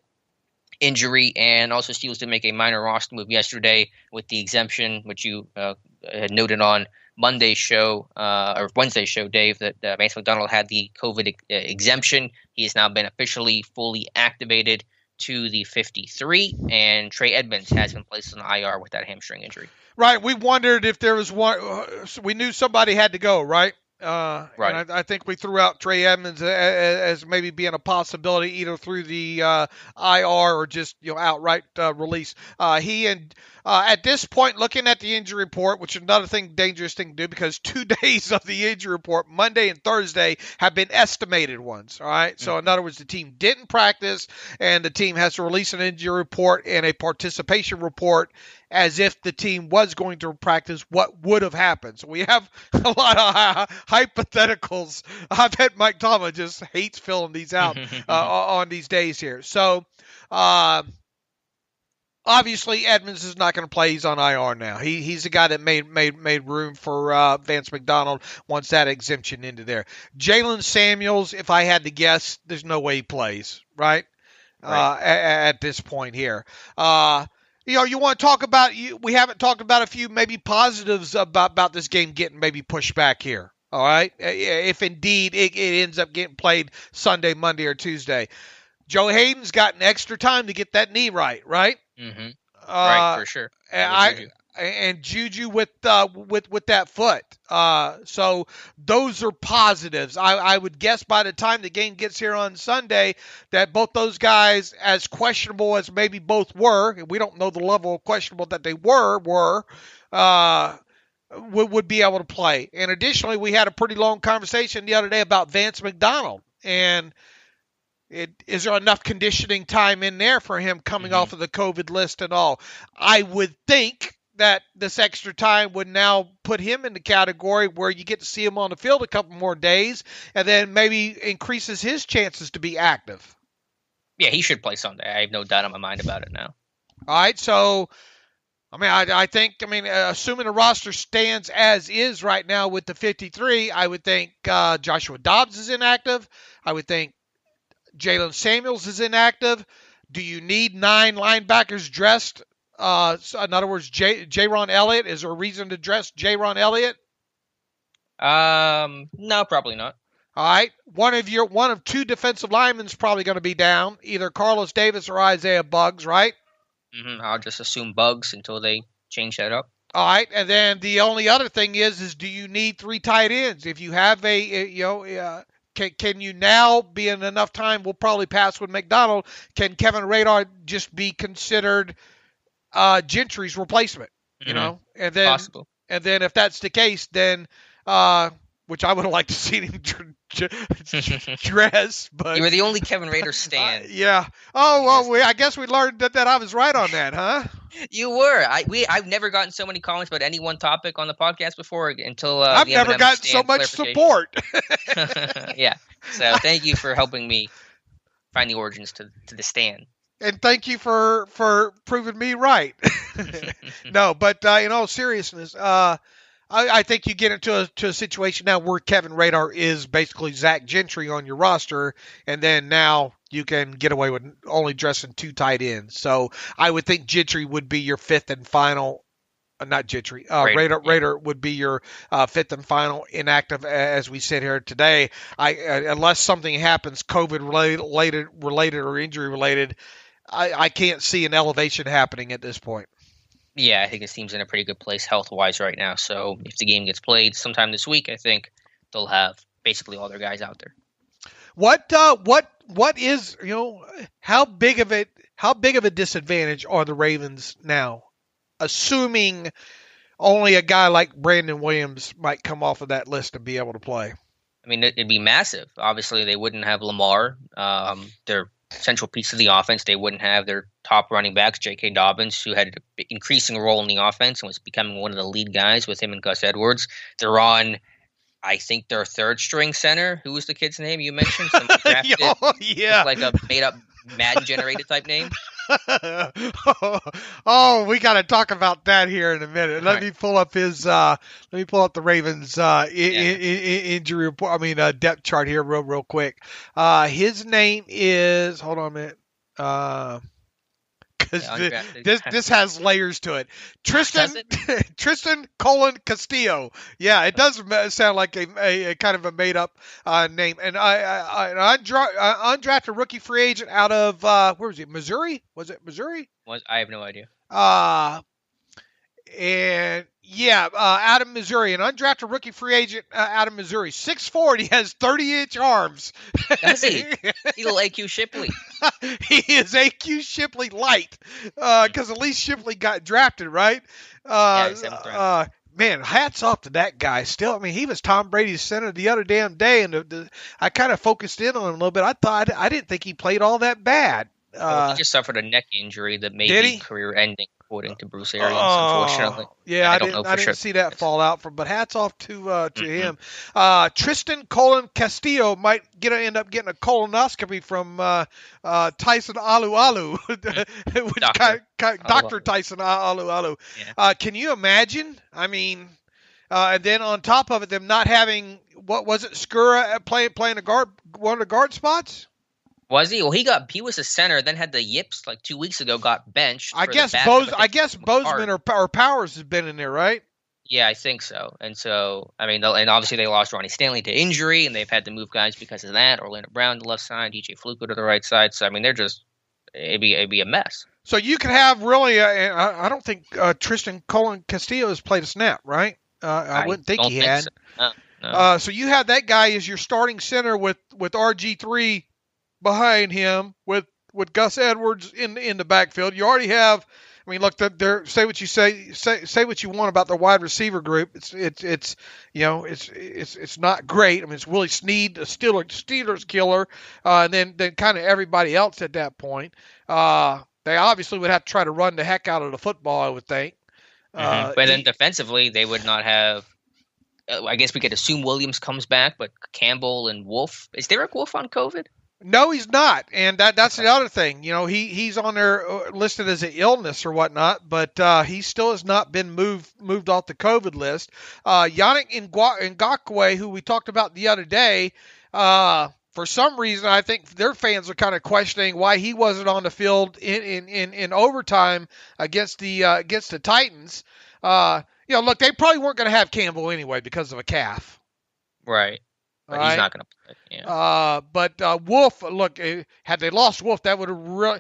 injury. And also Steelers did make a minor roster move yesterday with the exemption, which you had noted on Monday's show or Wednesday's show, Dave, that Vance Mcdonald had the COVID exemption. He has now been officially fully activated to the 53, and Trey Edmonds has been placed on IR with that hamstring injury. Right. We wondered if there was one. We knew somebody had to go, right? Right. And I think we threw out Trey Edmonds as maybe being a possibility either through the IR or just outright release. At this point, looking at the injury report, which is another dangerous thing to do because 2 days of the injury report, Monday and Thursday, have been estimated ones. All right. So in other words, the team didn't practice, and the team has to release an injury report and a participation report as if the team was going to practice, what would have happened. So we have a lot of hypotheticals. I bet Mike Tomlin just hates filling these out on these days here. So obviously Edmonds is not going to play. He's on IR now. He's the guy that made room for Vance McDonald once that exemption into there. Jalen Samuels, if I had to guess, there's no way he plays, right? At this point here. You want to talk about we haven't talked about a few maybe positives about this game getting maybe pushed back here. All right. If indeed it ends up getting played Sunday, Monday, or Tuesday. Joe Hayden's got an extra time to get that knee right? Mm-hmm. Right, for sure. And Juju with that foot. So those are positives. I would guess by the time the game gets here on Sunday that both those guys, as questionable as maybe both were, and we don't know the level of questionable that they were, would be able to play. And additionally, we had a pretty long conversation the other day about Vance McDonald. And Is there enough conditioning time in there for him coming off of the COVID list and all? I would think that this extra time would now put him in the category where you get to see him on the field a couple more days and then maybe increases his chances to be active. Yeah, he should play Sunday. I have no doubt in my mind about it now. All right, so I think assuming the roster stands as is right now with the 53, I would think Joshua Dobbs is inactive. I would think Jalen Samuels is inactive. Do you need 9 linebackers dressed? So in other words, Jaron Elliott. Is there a reason to dress Jaron Elliott? No, probably not. All right. One of 2 defensive linemen is probably going to be down, either Carlos Davis or Isaiah Buggs, right? I'll just assume Buggs until they change that up. All right, and then the only other thing is do you need 3 tight ends? If you have can you now be in enough time? We'll probably pass with McDonald. Can Kevin Radar just be considered Gentry's replacement? You know, and then possible. And then if that's the case, then which I would have liked to see him dress, but you were the only Kevin Rader stan. Yeah. Oh well, I guess we learned that I was right on that, huh? You were. I've never gotten so many comments about any one topic on the podcast before until I've never gotten so much support. Yeah. So thank you for helping me find the origins to the stand. And thank you for proving me right. No, but in all seriousness, I think you get into a situation now where Kevin Radar is basically Zach Gentry on your roster, and then now you can get away with only dressing 2 tight ends. So I would think Gentry would be your 5th and final. Not Gentry. Radar would be your 5th and final inactive as we sit here today. Unless something happens COVID related or injury related, I can't see an elevation happening at this point. Yeah, I think his team's in a pretty good place health-wise right now. So if the game gets played sometime this week, I think they'll have basically all their guys out there. What is, how big of a disadvantage are the Ravens now, assuming only a guy like Brandon Williams might come off of that list and be able to play? I mean, it'd be massive. Obviously, they wouldn't have Lamar. Their central piece of the offense. They wouldn't have their top running backs, J.K. Dobbins, who had an increasing role in the offense and was becoming one of the lead guys with him and Gus Edwards. They're on, I think, their 3rd string center. Who was the kid's name you mentioned? Someone drafted. Yeah. Like a made-up Madden-generated type name. Oh, we got to talk about that here in a minute. Let me pull up the Ravens injury report. Depth chart here real quick. His name is, hold on a minute. This has layers to it. Tristan Castillo. Yeah, it does sound like a kind of a made up name. And an undrafted rookie free agent out of where was he? Missouri? Was it Missouri? I have no idea. Out of Missouri, an undrafted rookie free agent out of Missouri. 6'4", he has 30-inch arms. Does he? He's a little AQ Shipley. He is AQ Shipley light, because at least Shipley got drafted, right? Man, hats off to that guy still. He was Tom Brady's center the other damn day, and I kind of focused in on him a little bit. I didn't think he played all that bad. He just suffered a neck injury that may be career-ending, according to Bruce Arians, unfortunately. Yeah, I didn't see that fall out but hats off to him. Tristan Castillo might end up getting a colonoscopy from Tyson Alu, Dr. Tyson Alu. Yeah. Can you imagine? And then on top of it, them not having, what was it, Skura playing one of the guard spots? Was he? Well, he was a center, then had the yips like 2 weeks ago, got benched. I guess Bozeman or Powers has been in there, right? Yeah, I think so. And and obviously they lost Ronnie Stanley to injury, and they've had to move guys because of that. Orlando Brown to the left side, DJ Fluker to the right side. So they're just it'd be a mess. So you could have really, I don't think Tristan Castillo has played a snap, right? I wouldn't think he had. So. No. So you have that guy as your starting center with RG3 behind him with Gus Edwards in the backfield. You already have I mean, look, they're say what you say what you want about the wide receiver group. It's not great. I mean, it's Willie Snead, a Steelers killer, and then kind of everybody else at that point. They obviously would have to try to run the heck out of the football, I would think. But then defensively, they would not have. I guess we could assume Williams comes back, but Campbell and Wolf. Is Derek Wolf on COVID? No, he's not, and that's the other thing. He's on there listed as an illness or whatnot, but he still has not been moved off the COVID list. Yannick Ngakoue, who we talked about the other day, for some reason, I think their fans are kind of questioning why he wasn't on the field in overtime against the Titans. Look, they probably weren't going to have Campbell anyway because of a calf. Right. But he's not going to play. Yeah. But Wolf, look, had they lost Wolf, that would have really.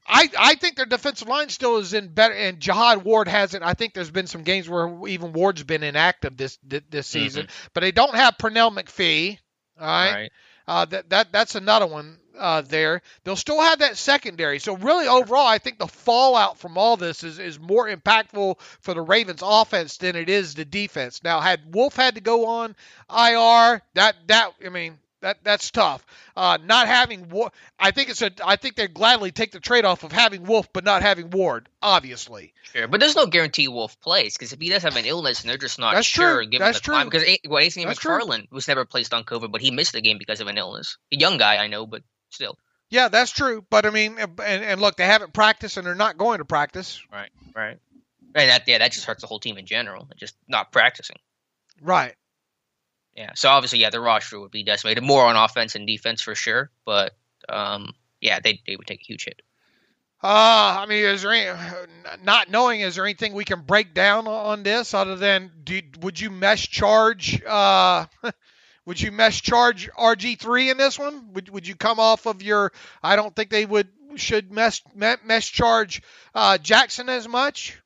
I think their defensive line still is in better, and Jihad Ward hasn't. I think there's been some games where even Ward's been inactive this season. But they don't have Pernell McPhee. All right. That's another one there. They'll still have that secondary. So really, overall, I think the fallout from all this is more impactful for the Ravens offense than it is the defense. Now, had Wolf had to go on IR, that's tough. Not having Ward, I think they'd gladly take the trade-off of having Wolf but not having Ward, obviously. Sure, but there's no guarantee Wolf plays, because if he does have an illness and they're just not sure, given the time. Because Anthony McFarland was never placed on COVID, but he missed the game because of an illness. A young guy, I know, but still. Yeah, that's true. But I mean, and look, they haven't practiced and they're not going to practice. Right. And that just hurts the whole team in general, just not practicing. Right. Yeah. So obviously, the roster would be decimated more on offense and defense for sure. But they would take a huge hit. I mean, is there is there anything we can break down on this other than would you mesh charge? Would you mesh charge RG3 in this one? Would you come off of your? I don't think they should mesh charge Jackson as much.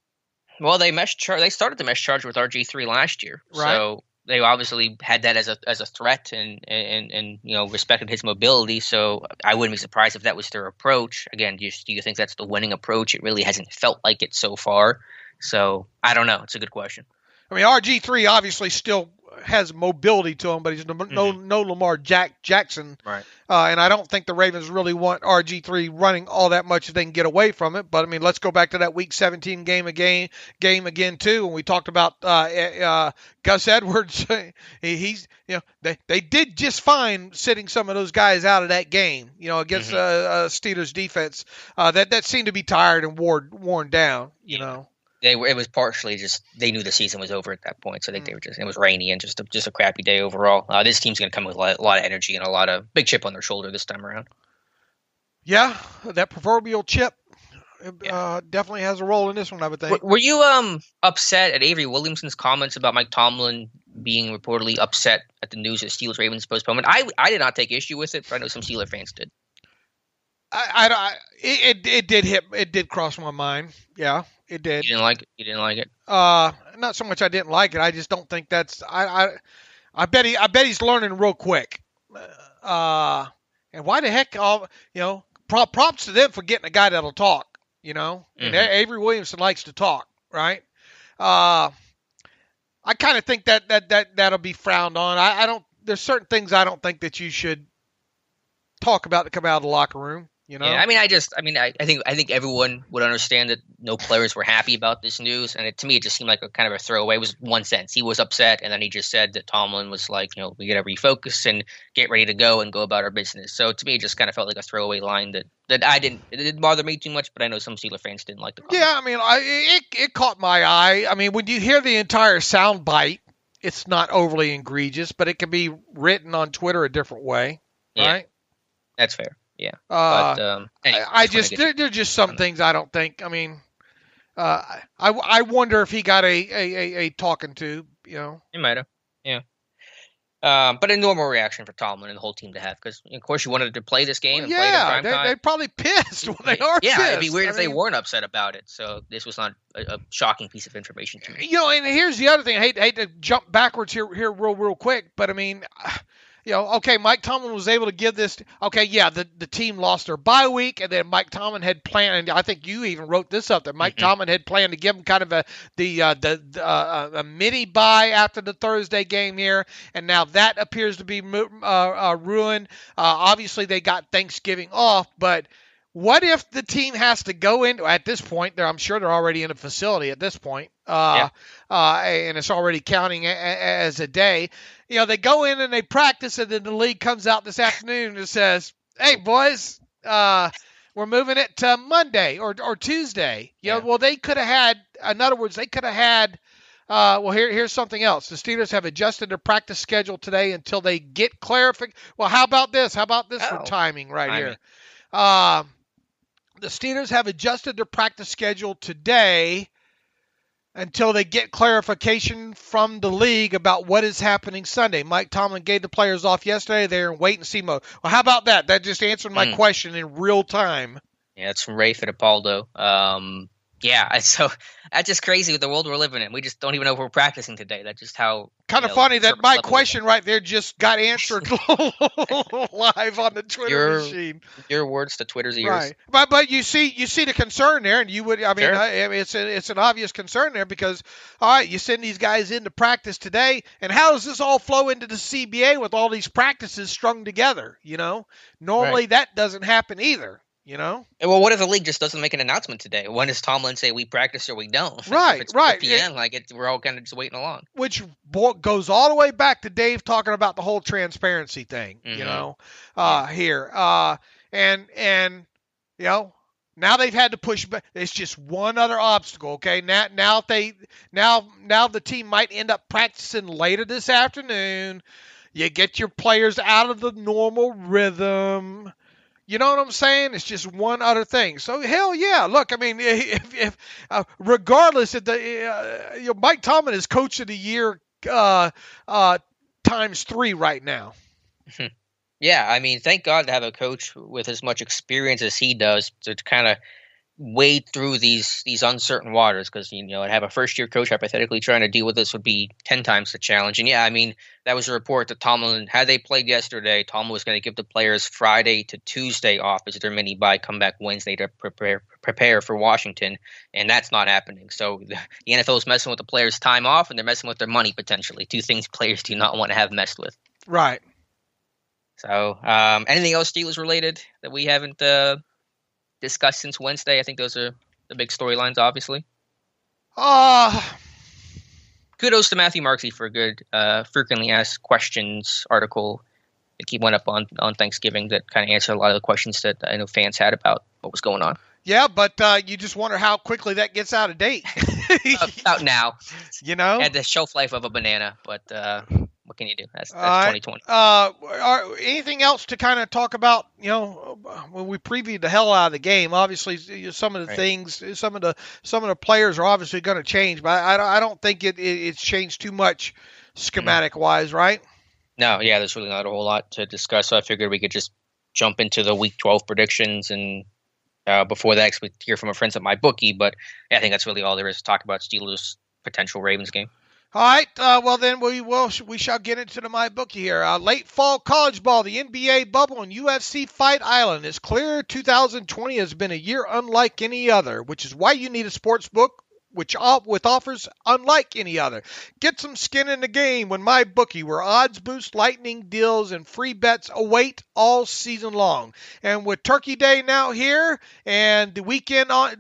Well, they started the mesh charge with RG3 last year, right. So they obviously had that as a threat and respected his mobility. So I wouldn't be surprised if that was their approach. Again, do you think that's the winning approach? It really hasn't felt like it so far. So I don't know. It's a good question. I mean, RG3 obviously still has mobility to him, but he's no Lamar Jackson. Right. And I don't think the Ravens really want RG3 running all that much if they can get away from it. But I mean, let's go back to that Week 17 game again too. When we talked about Gus Edwards, they did just fine sitting some of those guys out of that game. Against Steelers defense that seemed to be tired and worn down. It was partially just they knew the season was over at that point, so I think they were it was rainy and just a crappy day overall. This team's going to come with a lot of energy and a lot of big chip on their shoulder this time around. Yeah, that proverbial chip definitely has a role in this one, I would think. Were you upset at Avery Williamson's comments about Mike Tomlin being reportedly upset at the news of Steelers Ravens postponement? I did not take issue with it, but I know some Steelers fans did. It did cross my mind. Yeah, it did. You didn't like it? Not so much I didn't like it. I just don't think that's. I bet he's learning real quick. And why the heck? Props to them for getting a guy that'll talk. And Avery Williamson likes to talk, right? I kind of think that'll be frowned on. I don't. There's certain things I don't think that you should talk about that come out of the locker room. Yeah, I think everyone would understand that no players were happy about this news, and to me, it just seemed like a kind of a throwaway. It was one sentence. He was upset, and then he just said that Tomlin was like, we got to refocus and get ready to go and go about our business. So to me, it just kind of felt like a throwaway line that it didn't bother me too much, but I know some Steelers fans didn't like the comment. Yeah, I mean, it caught my eye. I mean, when you hear the entire sound bite, it's not overly egregious, but it can be written on Twitter a different way, right? That's fair. Yeah, there're just some things I don't think. I mean, I wonder if he got a talking to. He might have. Yeah. But a normal reaction for Tomlin and the whole team to have, because of course you wanted to play this game. And play it in prime time. They're probably pissed when they are. Yeah, pissed. It'd be weird if they weren't upset about it. So this was not a shocking piece of information to me. And here's the other thing. I hate to jump backwards here real quick, but I mean. okay, Mike Tomlin was able to give this. Okay, yeah, the team lost their bye week, and then Mike Tomlin had planned. And I think you even wrote this up that Mike Tomlin had planned to give him kind of a mini bye after the Thursday game here, and now that appears to be ruined. Obviously, they got Thanksgiving off, but what if the team has to go into, at this point, I'm sure they're already in a facility at this point, and it's already counting as a day. They go in and they practice, and then the league comes out this afternoon and says, hey, boys, we're moving it to Monday or Tuesday. Well, they could have had, in other words, they could have had, here's something else. The Steelers have adjusted their practice schedule today until they get clarification. Well, how about this? For timing here? The Steelers have adjusted their practice schedule today until they get clarification from the league about what is happening Sunday. Mike Tomlin gave the players off yesterday. They're in wait-and-see mode. Well, how about that? That just answered my question in real time. Yeah, it's from Ray Fittipaldo. So that's just crazy with the world we're living in. We just don't even know if we're practicing today. That's just how kind of funny that my question right there just got answered live on the Twitter machine. Your words to Twitter's ears. Right, but you see the concern there, and you would. I mean, sure. It's an obvious concern there because all right, you send these guys into practice today, and how does this all flow into the CBA with all these practices strung together? Normally that doesn't happen either. Well, what if the league just doesn't make an announcement today? When does Tomlin say we practice or we don't? Right, it's right. PM, we're all kind of just waiting along. Which goes all the way back to Dave talking about the whole transparency thing, here. And now they've had to push back. It's just one other obstacle, okay? Now the team might end up practicing later this afternoon. You get your players out of the normal rhythm. You know what I'm saying? It's just one other thing. So hell yeah! Look, I mean, if regardless of Mike Tomlin is Coach of the Year times 3 right now. Yeah, I mean, thank God to have a coach with as much experience as he does to kind of wade through these uncertain waters, because to have a first year coach hypothetically trying to deal with this would be 10 times the challenge. And yeah, I mean, that was a report that Tomlin, had they played yesterday, Tomlin was going to give the players Friday to Tuesday off as their mini bye, come back Wednesday to prepare for Washington, and that's not happening. So the NFL is messing with the players' time off, and they're messing with their money potentially, 2 things players do not want to have messed with. Right. So anything else Steelers related that we haven't discussed since Wednesday? I think those are the big storylines, obviously. Kudos to Matthew Marksy for a good frequently asked questions article that he went up on Thanksgiving that kind of answered a lot of the questions that I know fans had about what was going on. Yeah, but you just wonder how quickly that gets out of date. About now. Had the shelf life of a banana, but what can you do? That's 2020. Anything else to kind of talk about? When we previewed the hell out of the game, obviously some of the things, some of the players are obviously going to change, but I don't think it's changed too much schematic wise, right? No, yeah, there's really not a whole lot to discuss. So I figured we could just jump into the Week 12 predictions, and before that, we hear from our friends at MyBookie. But I think that's really all there is to talk about Steelers' potential Ravens game. All right, well then we shall get into the MyBookie here. Late fall college ball, the NBA bubble, and UFC Fight Island. It's clear 2020 has been a year unlike any other, which is why you need a sports book with offers unlike any other. Get some skin in the game when MyBookie, where odds boost, lightning deals, and free bets await all season long. And with Turkey Day now here and the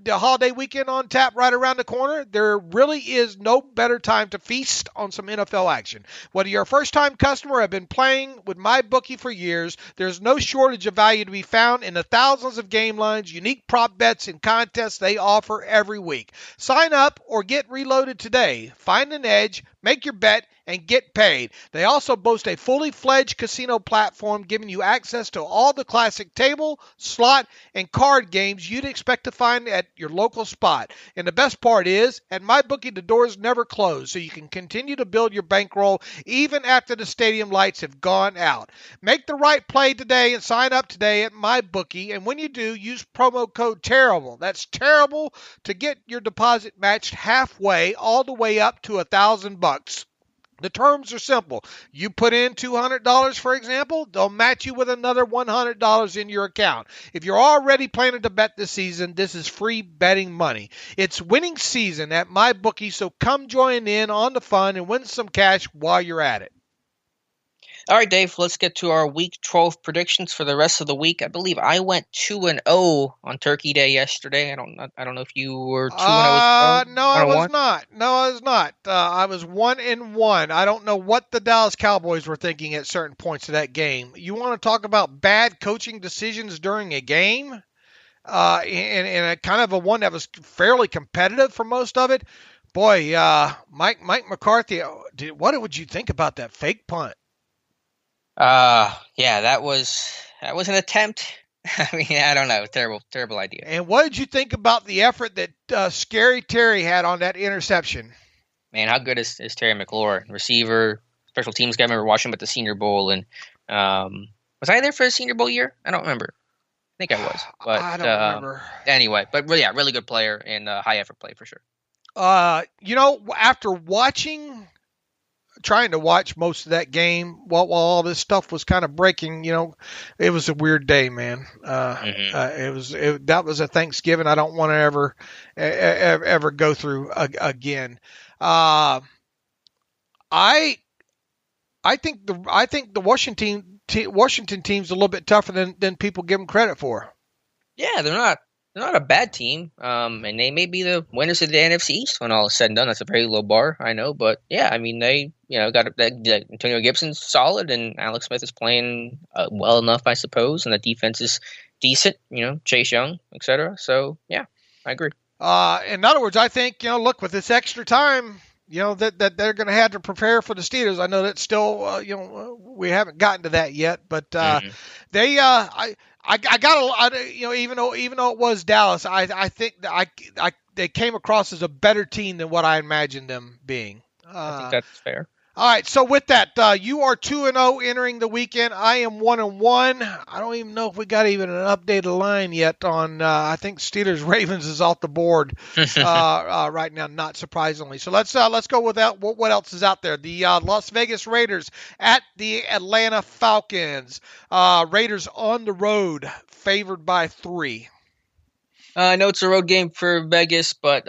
holiday weekend on tap right around the corner, there really is no better time to feast on some NFL action. Whether you're a first-time customer or have been playing with MyBookie for years, there's no shortage of value to be found in the thousands of game lines, unique prop bets, and contests they offer every week. Sign up or get reloaded today. Find an edge, make your bet, and get paid. They also boast a fully fledged casino platform giving you access to all the classic table, slot, and card games you'd expect to find at your local spot. And the best part is, at MyBookie, the doors never close, so you can continue to build your bankroll even after the stadium lights have gone out. Make the right play today and sign up today at MyBookie. And when you do, use promo code TERRIBLE. That's terrible to get your deposit matched halfway, all the way up to $1,000. The terms are simple. You put in $200, for example, they'll match you with another $100 in your account. If you're already planning to bet this season, this is free betting money. It's winning season at MyBookie, so come join in on the fun and win some cash while you're at it. All right, Dave, let's get to our Week 12 predictions for the rest of the week. I believe I went 2-0 on Turkey Day yesterday. I don't know if you were 2-0 as well. No, I was not. I was 1-1. I don't know what the Dallas Cowboys were thinking at certain points of that game. You want to talk about bad coaching decisions during a game? And a kind of a one that was fairly competitive for most of it. Boy, Mike McCarthy, what would you think about that fake punt? Yeah, that was an attempt. I mean, I don't know. Terrible idea. And what did you think about the effort that Scary Terry had on that interception? Man, how good is Terry McLaurin? Receiver, special teams guy. I remember watching him at the Senior Bowl. And was I there for the Senior Bowl year? I don't remember. I think I was. But I don't remember. Anyway, but yeah, really good player and high effort play for sure. After trying to watch most of that game while all this stuff was kind of breaking, it was a weird day, man. That was a Thanksgiving I don't want to ever go through again. I think the Washington team's a little bit tougher than people give them credit for. Yeah, they're not a bad team, and they may be the winners of the NFC East when all is said and done. That's a very low bar, I know, but yeah, I mean they got Antonio Gibson's solid, and Alex Smith is playing well enough, I suppose, and the defense is decent. Chase Young, etc. So yeah, I agree. In other words, I think look, with this extra time, that they're going to have to prepare for the Steelers. I know that still, we haven't gotten to that yet, but they, I got even though it was Dallas, I think that they came across as a better team than what I imagined them being. I think that's fair. All right, so with that, you are 2-0 entering the weekend. I am 1-1. I don't even know if we got even an updated line yet on. I think Steelers Ravens is off the board right now, not surprisingly. So let's go with that. What else is out there? The Las Vegas Raiders at the Atlanta Falcons. Raiders on the road, favored by 3. I know it's a road game for Vegas, but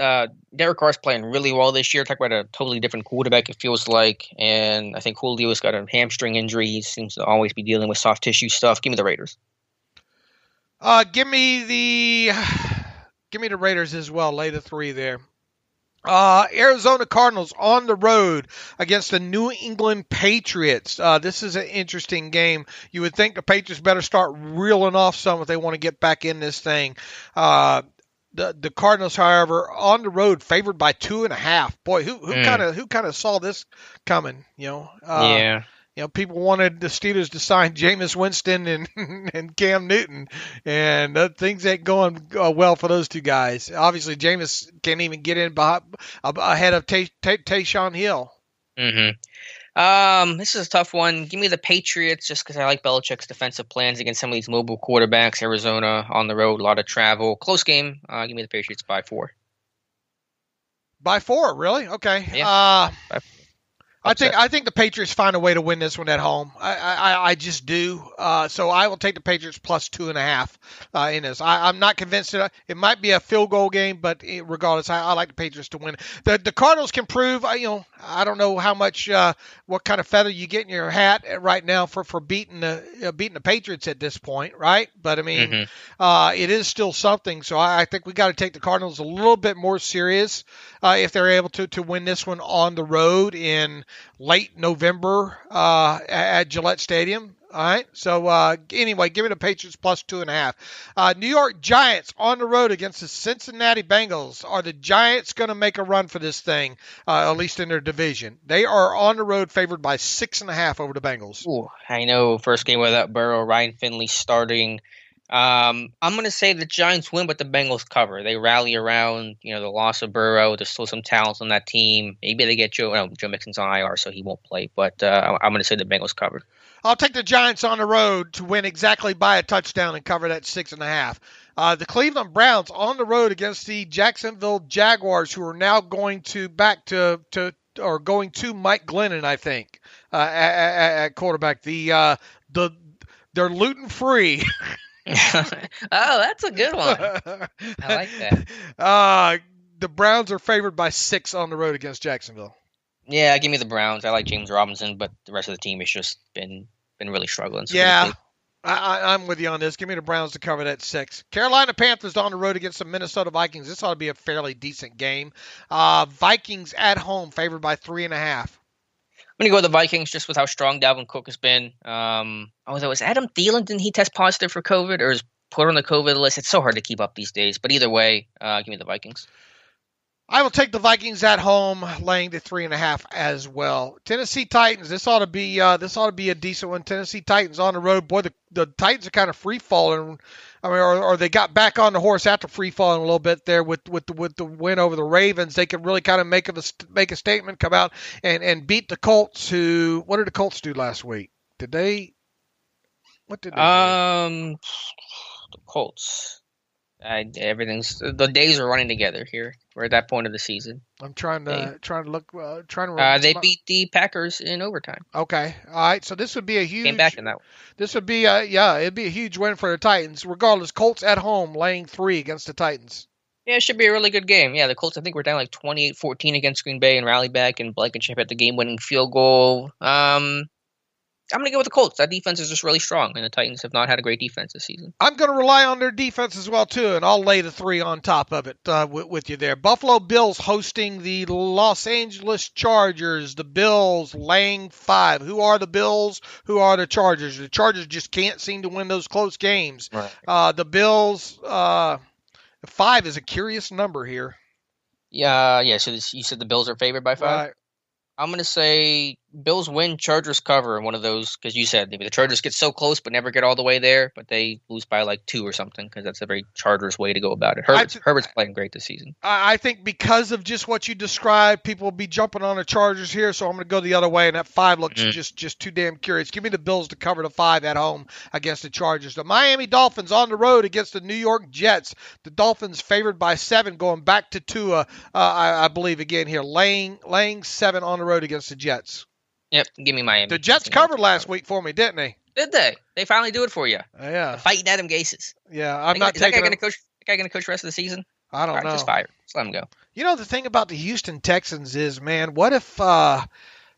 Derek Carr's playing really well this year. Talk about a totally different quarterback, it feels like. And I think Julio's got a hamstring injury. He seems to always be dealing with soft tissue stuff. Give me the Raiders. Give me the Raiders as well. Lay the 3 there. Arizona Cardinals on the road against the New England Patriots. This is an interesting game. You would think the Patriots better start reeling off some if they want to get back in this thing. The Cardinals, however, on the road favored by 2.5. Boy, who kind of saw this coming? Yeah. People wanted the Steelers to sign Jameis Winston and Cam Newton, and things ain't going well for those two guys. Obviously, Jameis can't even get in ahead of Taysom Hill. Mm-hmm. This is a tough one. Give me the Patriots just because I like Belichick's defensive plans against some of these mobile quarterbacks. Arizona on the road, a lot of travel. Close game. Give me the Patriots by 4. By 4, really? Okay. Yeah. I think the Patriots find a way to win this one at home. I just do. So I will take the Patriots plus 2.5 in this. I'm not convinced that it might be a field goal game, but regardless, I like the Patriots to win. The Cardinals can prove. I don't know how much what kind of feather you get in your hat right now for beating the Patriots at this point, right? But I mean, it is still something. So I think we got to take the Cardinals a little bit more serious if they're able to win this one on the road in late November at Gillette Stadium. All right. So anyway, give me the Patriots plus 2.5. New York Giants on the road against the Cincinnati Bengals. Are the Giants going to make a run for this thing, at least in their division? They are on the road favored by 6.5 over the Bengals. Ooh, I know first game without Burrow, Ryan Finley starting. I'm going to say the Giants win, but the Bengals cover. They rally around, the loss of Burrow. There's still some talent on that team. Maybe they get Joe Mixon's on IR, so he won't play. But I'm going to say the Bengals cover. I'll take the Giants on the road to win exactly by a touchdown and cover that 6.5. The Cleveland Browns on the road against the Jacksonville Jaguars, who are now going back to going to Mike Glennon, I think, at quarterback. They're gluten free. Oh, that's a good one. I like that. The Browns are favored by 6 on the road against Jacksonville. Yeah, give me the Browns. I like James Robinson, but the rest of the team has just been really struggling. So Yeah, I'm with you on this. Give me the Browns to cover that 6. Carolina Panthers on the road against the Minnesota Vikings. This ought to be a fairly decent game. Vikings at home favored by 3.5. I'm going to go with the Vikings just with how strong Dalvin Cook has been. Although, is Adam Thielen, didn't he test positive for COVID or is put on the COVID list? It's so hard to keep up these days. But either way, give me the Vikings. I will take the Vikings at home, laying the 3.5 as well. Tennessee Titans. This ought to be a decent one. Tennessee Titans on the road. Boy, the Titans are kind of free falling. I mean, or they got back on the horse after free falling a little bit there with the win over the Ravens. They could really kind of make a statement, come out and beat the Colts. What did the Colts do last week? What did they do? The Colts. The days are running together here. We're at that point of the season. I'm trying to remember. They beat the Packers in overtime. Okay, all right. So this would be a huge. Came back in that one. This would be it'd be a huge win for the Titans. Regardless, Colts at home laying 3 against the Titans. Yeah, it should be a really good game. Yeah, the Colts I think were down like 28-14 against Green Bay and rallied back, and Blankenship had the game-winning field goal. I'm going to go with the Colts. That defense is just really strong, and the Titans have not had a great defense this season. I'm going to rely on their defense as well, too, and I'll lay the 3 on top of it with you there. Buffalo Bills hosting the Los Angeles Chargers. The Bills laying 5. Who are the Bills? Who are the Chargers? The Chargers just can't seem to win those close games. Right. The Bills, 5 is a curious number here. Yeah. So you said the Bills are favored by 5? Right. I'm going to say Bills win, Chargers cover in one of those, because you said maybe the Chargers get so close but never get all the way there, but they lose by like 2 or something, because that's a very Chargers way to go about it. Herbert's playing great this season. I think because of just what you described, people will be jumping on the Chargers here, so I'm going to go the other way, and that 5 looks just too damn curious. Give me the Bills to cover the 5 at home against the Chargers. The Miami Dolphins on the road against the New York Jets. The Dolphins favored by 7, going back to Tua, I believe, again here, laying 7 on the road against the Jets. Yep, give me Miami. The Jets covered last week for me, didn't they? Did they? They finally do it for you. Yeah. The fighting Adam Gases. Yeah, I'm not taking. Is that guy going to coach the rest of the season? I don't know. Just fire. Just let him go. You know, the thing about the Houston Texans is, man, what if they're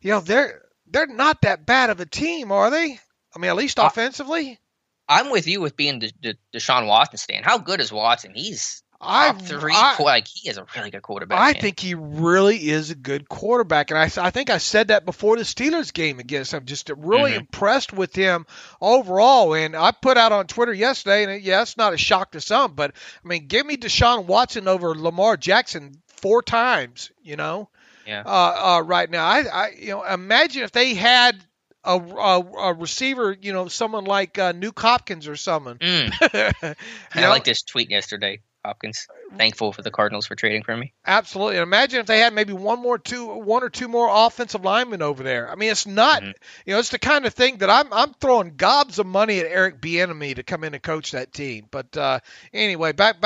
not that bad of a team, are they? I mean, at least offensively. I'm with you with being the Deshaun Watson stand. How good is Watson? He's top 3. He is a really good quarterback. I think he really is a good quarterback, and I think I said that before the Steelers game against him. Just really impressed with him overall. And I put out on Twitter yesterday, and it's not a shock to some, but I mean, give me Deshaun Watson over Lamar Jackson 4 times. Yeah. Right now, I imagine if they had a receiver, someone like Nuke Hopkins or someone. I like this tweet yesterday. Hopkins, thankful for the Cardinals for trading for me. Absolutely. And imagine if they had maybe one or two more offensive linemen over there. I mean, it's not, it's the kind of thing that I'm throwing gobs of money at Eric Bieniemy to come in and coach that team. But anyway, back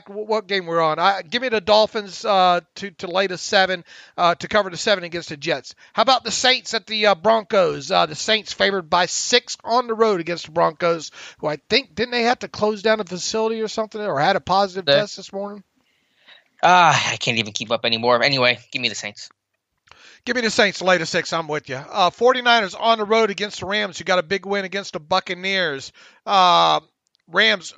what game we're on. Give me the Dolphins to lay the 7, to cover the 7 against the Jets. How about the Saints at the Broncos? The Saints favored by 6 on the road against the Broncos, who I think, didn't they have to close down a facility or something, or had a positive test this morning? I can't even keep up anymore. Anyway, give me the Saints. Give me the Saints to lay the 6. I'm with you. 49ers on the road against the Rams, who got a big win against the Buccaneers. Rams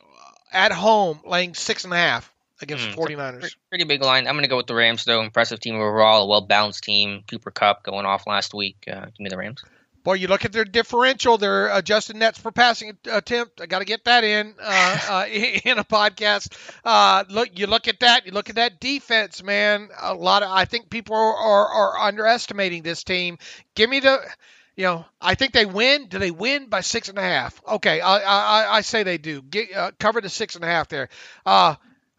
at home laying 6.5 against the 49ers. Pretty big line. I'm going to go with the Rams, though. Impressive team overall. A well-balanced team. Cooper Kupp going off last week. Give me the Rams. Boy, you look at their differential, their adjusted nets per passing attempt. I got to get that in a podcast. You look at that. You look at that defense, man. I think people are underestimating this team. Give me the. I think they win. Do they win by 6.5? Okay, I say they do. Cover the 6.5 there.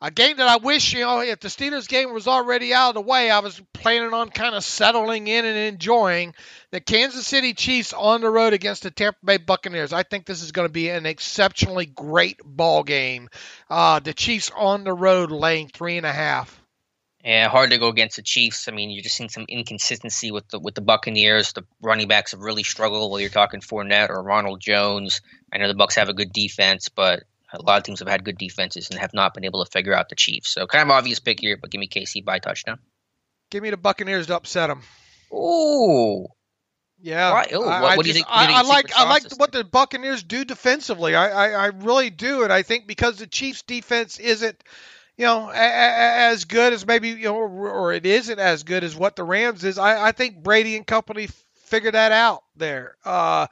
A game that I wish, if the Steelers game was already out of the way, I was planning on kind of settling in and enjoying the Kansas City Chiefs on the road against the Tampa Bay Buccaneers. I think this is going to be an exceptionally great ball game. The Chiefs on the road laying 3.5. Yeah, hard to go against the Chiefs. I mean, you're just seeing some inconsistency with the Buccaneers. The running backs have really struggled. Whether you're talking Fournette or Ronald Jones, I know the Bucs have a good defense, but a lot of teams have had good defenses and have not been able to figure out the Chiefs. So kind of obvious pick here, but give me KC by touchdown. Give me the Buccaneers to upset them. Ooh. Yeah. Right. Ooh, what do you think? I like what the Buccaneers do defensively. I really do, and I think because the Chiefs' defense isn't, as good as maybe, or it isn't as good as what the Rams is. I think Brady and company figure that out there. Right.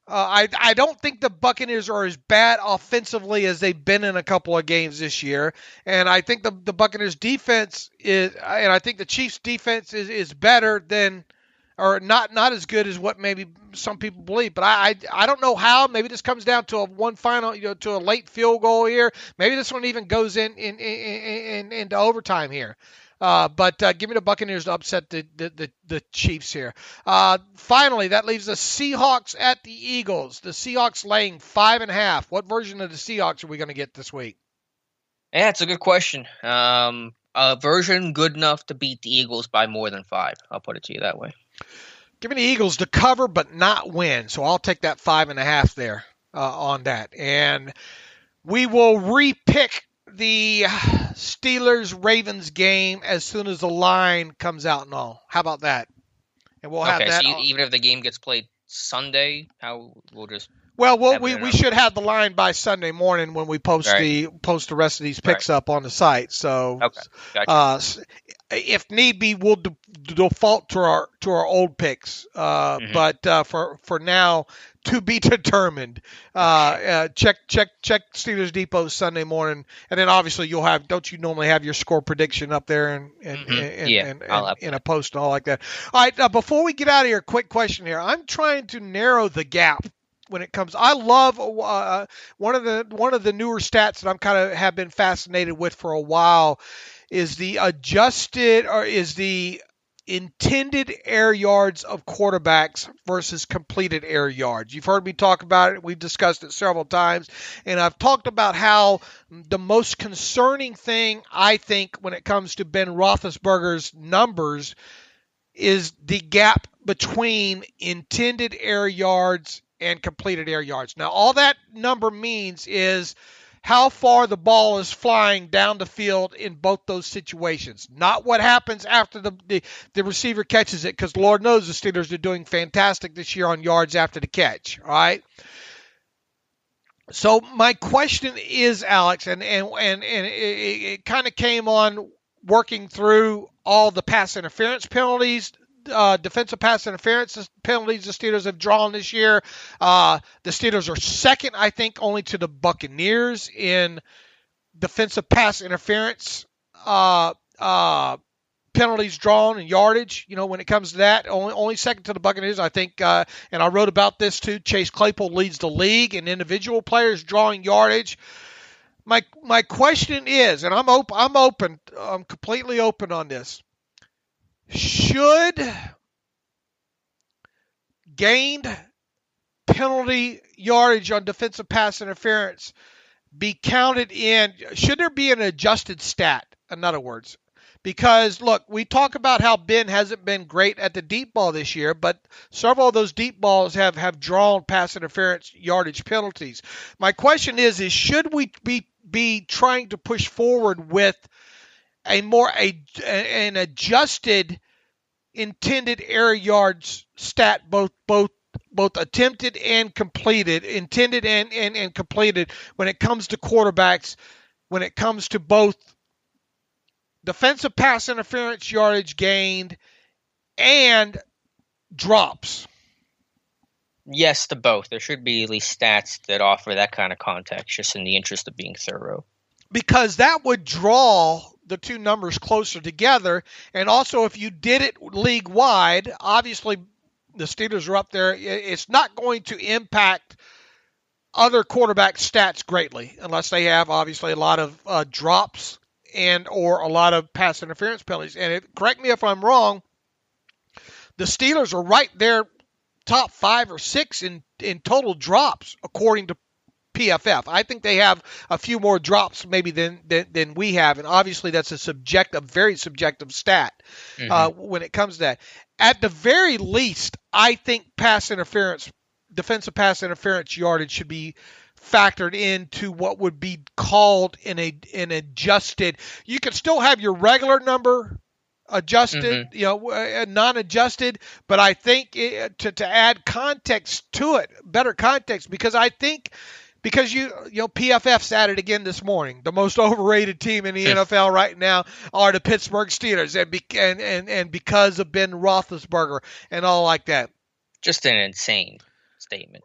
I don't think the Buccaneers are as bad offensively as they've been in a couple of games this year, and I think the Buccaneers defense is, and I think the Chiefs defense is better than, or not as good as what maybe some people believe. But I don't know how. Maybe this comes down to to a late field goal here. Maybe this one even goes into overtime here. But give me the Buccaneers to upset the Chiefs here. Finally, that leaves the Seahawks at the Eagles. The Seahawks laying 5.5. What version of the Seahawks are we going to get this week? Yeah, it's a good question. A version good enough to beat the Eagles by more than 5. I'll put it to you that way. Give me the Eagles to cover but not win. So I'll take that 5.5 there on that. And we will repick the Steelers-Ravens game as soon as the line comes out and all. How about that? And we'll have that. So even if the game gets played Sunday, we'll just... Well, we should have the line by Sunday morning when we post the rest of these picks up on the site. So, gotcha. If need be, we'll default to our old picks. But for now, to be determined. Check Steelers Depot Sunday morning, and then obviously you'll have. Don't you normally have your score prediction up there and in a post and all like that? All right. Before we get out of here, quick question here. I'm trying to narrow the gap. When it comes, I love one of the newer stats that I'm kind of have been fascinated with for a while is the intended air yards of quarterbacks versus completed air yards. You've heard me talk about it. We've discussed it several times, and I've talked about how the most concerning thing I think when it comes to Ben Roethlisberger's numbers is the gap between intended air yards and completed air yards. Now, all that number means is how far the ball is flying down the field in both those situations. Not what happens after the receiver catches it, because Lord knows the Steelers are doing fantastic this year on yards after the catch. All right. So my question is, Alex, and it kind of came on working through all the pass interference penalties, defensive pass interference penalties the Steelers have drawn this year. The Steelers are second, I think, only to the Buccaneers in defensive pass interference penalties drawn and yardage. When it comes to that, only second to the Buccaneers, I think. And I wrote about this too. Chase Claypool leads the league in individual players drawing yardage. My question is, and I'm completely open on this. Should gained penalty yardage on defensive pass interference be counted in? Should there be an adjusted stat, in other words? Because, look, we talk about how Ben hasn't been great at the deep ball this year, but several of those deep balls have drawn pass interference yardage penalties. My question is should we be trying to push forward with an adjusted intended air yards stat, both attempted and completed, intended and completed when it comes to quarterbacks, when it comes to both defensive pass interference yardage gained and drops? Yes to both. There should be at least stats that offer that kind of context, just in the interest of being thorough. Because that would draw the two numbers closer together. And also, if you did it league-wide, obviously the Steelers are up there. It's not going to impact other quarterback stats greatly unless they have, obviously, a lot of drops and or a lot of pass interference penalties. And correct me if I'm wrong, the Steelers are right there, top 5 or 6 in total drops, according to PFF. I think they have a few more drops maybe than we have, and obviously that's a very subjective stat when it comes to that. At the very least, I think defensive pass interference yardage should be factored into what would be called an adjusted. You could still have your regular number adjusted, non-adjusted, but I think to add context to it, better context, because PFF's at it again this morning. The most overrated team in the NFL right now are the Pittsburgh Steelers, and because of Ben Roethlisberger and all like that. Just an insane statement.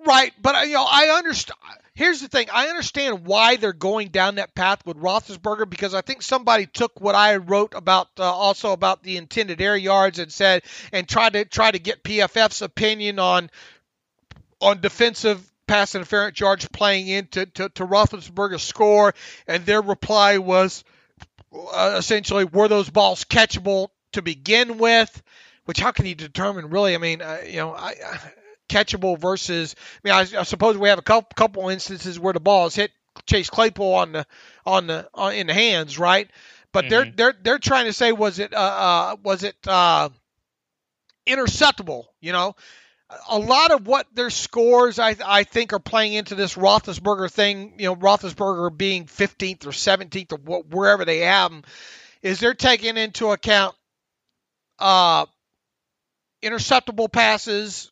Right, but I understand. Here's the thing: I understand why they're going down that path with Roethlisberger, because I think somebody took what I wrote about also about the intended air yards and tried to get PFF's opinion on defensive pass interference yards playing into to Roethlisberger's score, and their reply was essentially, were those balls catchable to begin with? Which, how can you determine really? I mean, catchable versus, I suppose we have a couple instances where the ball has hit Chase Claypool in the hands, right? But they're trying to say, was it interceptable? A lot of what their scores I think are playing into this Roethlisberger thing. Roethlisberger being 15th or 17th or wherever they have him, is they're taking into account interceptable passes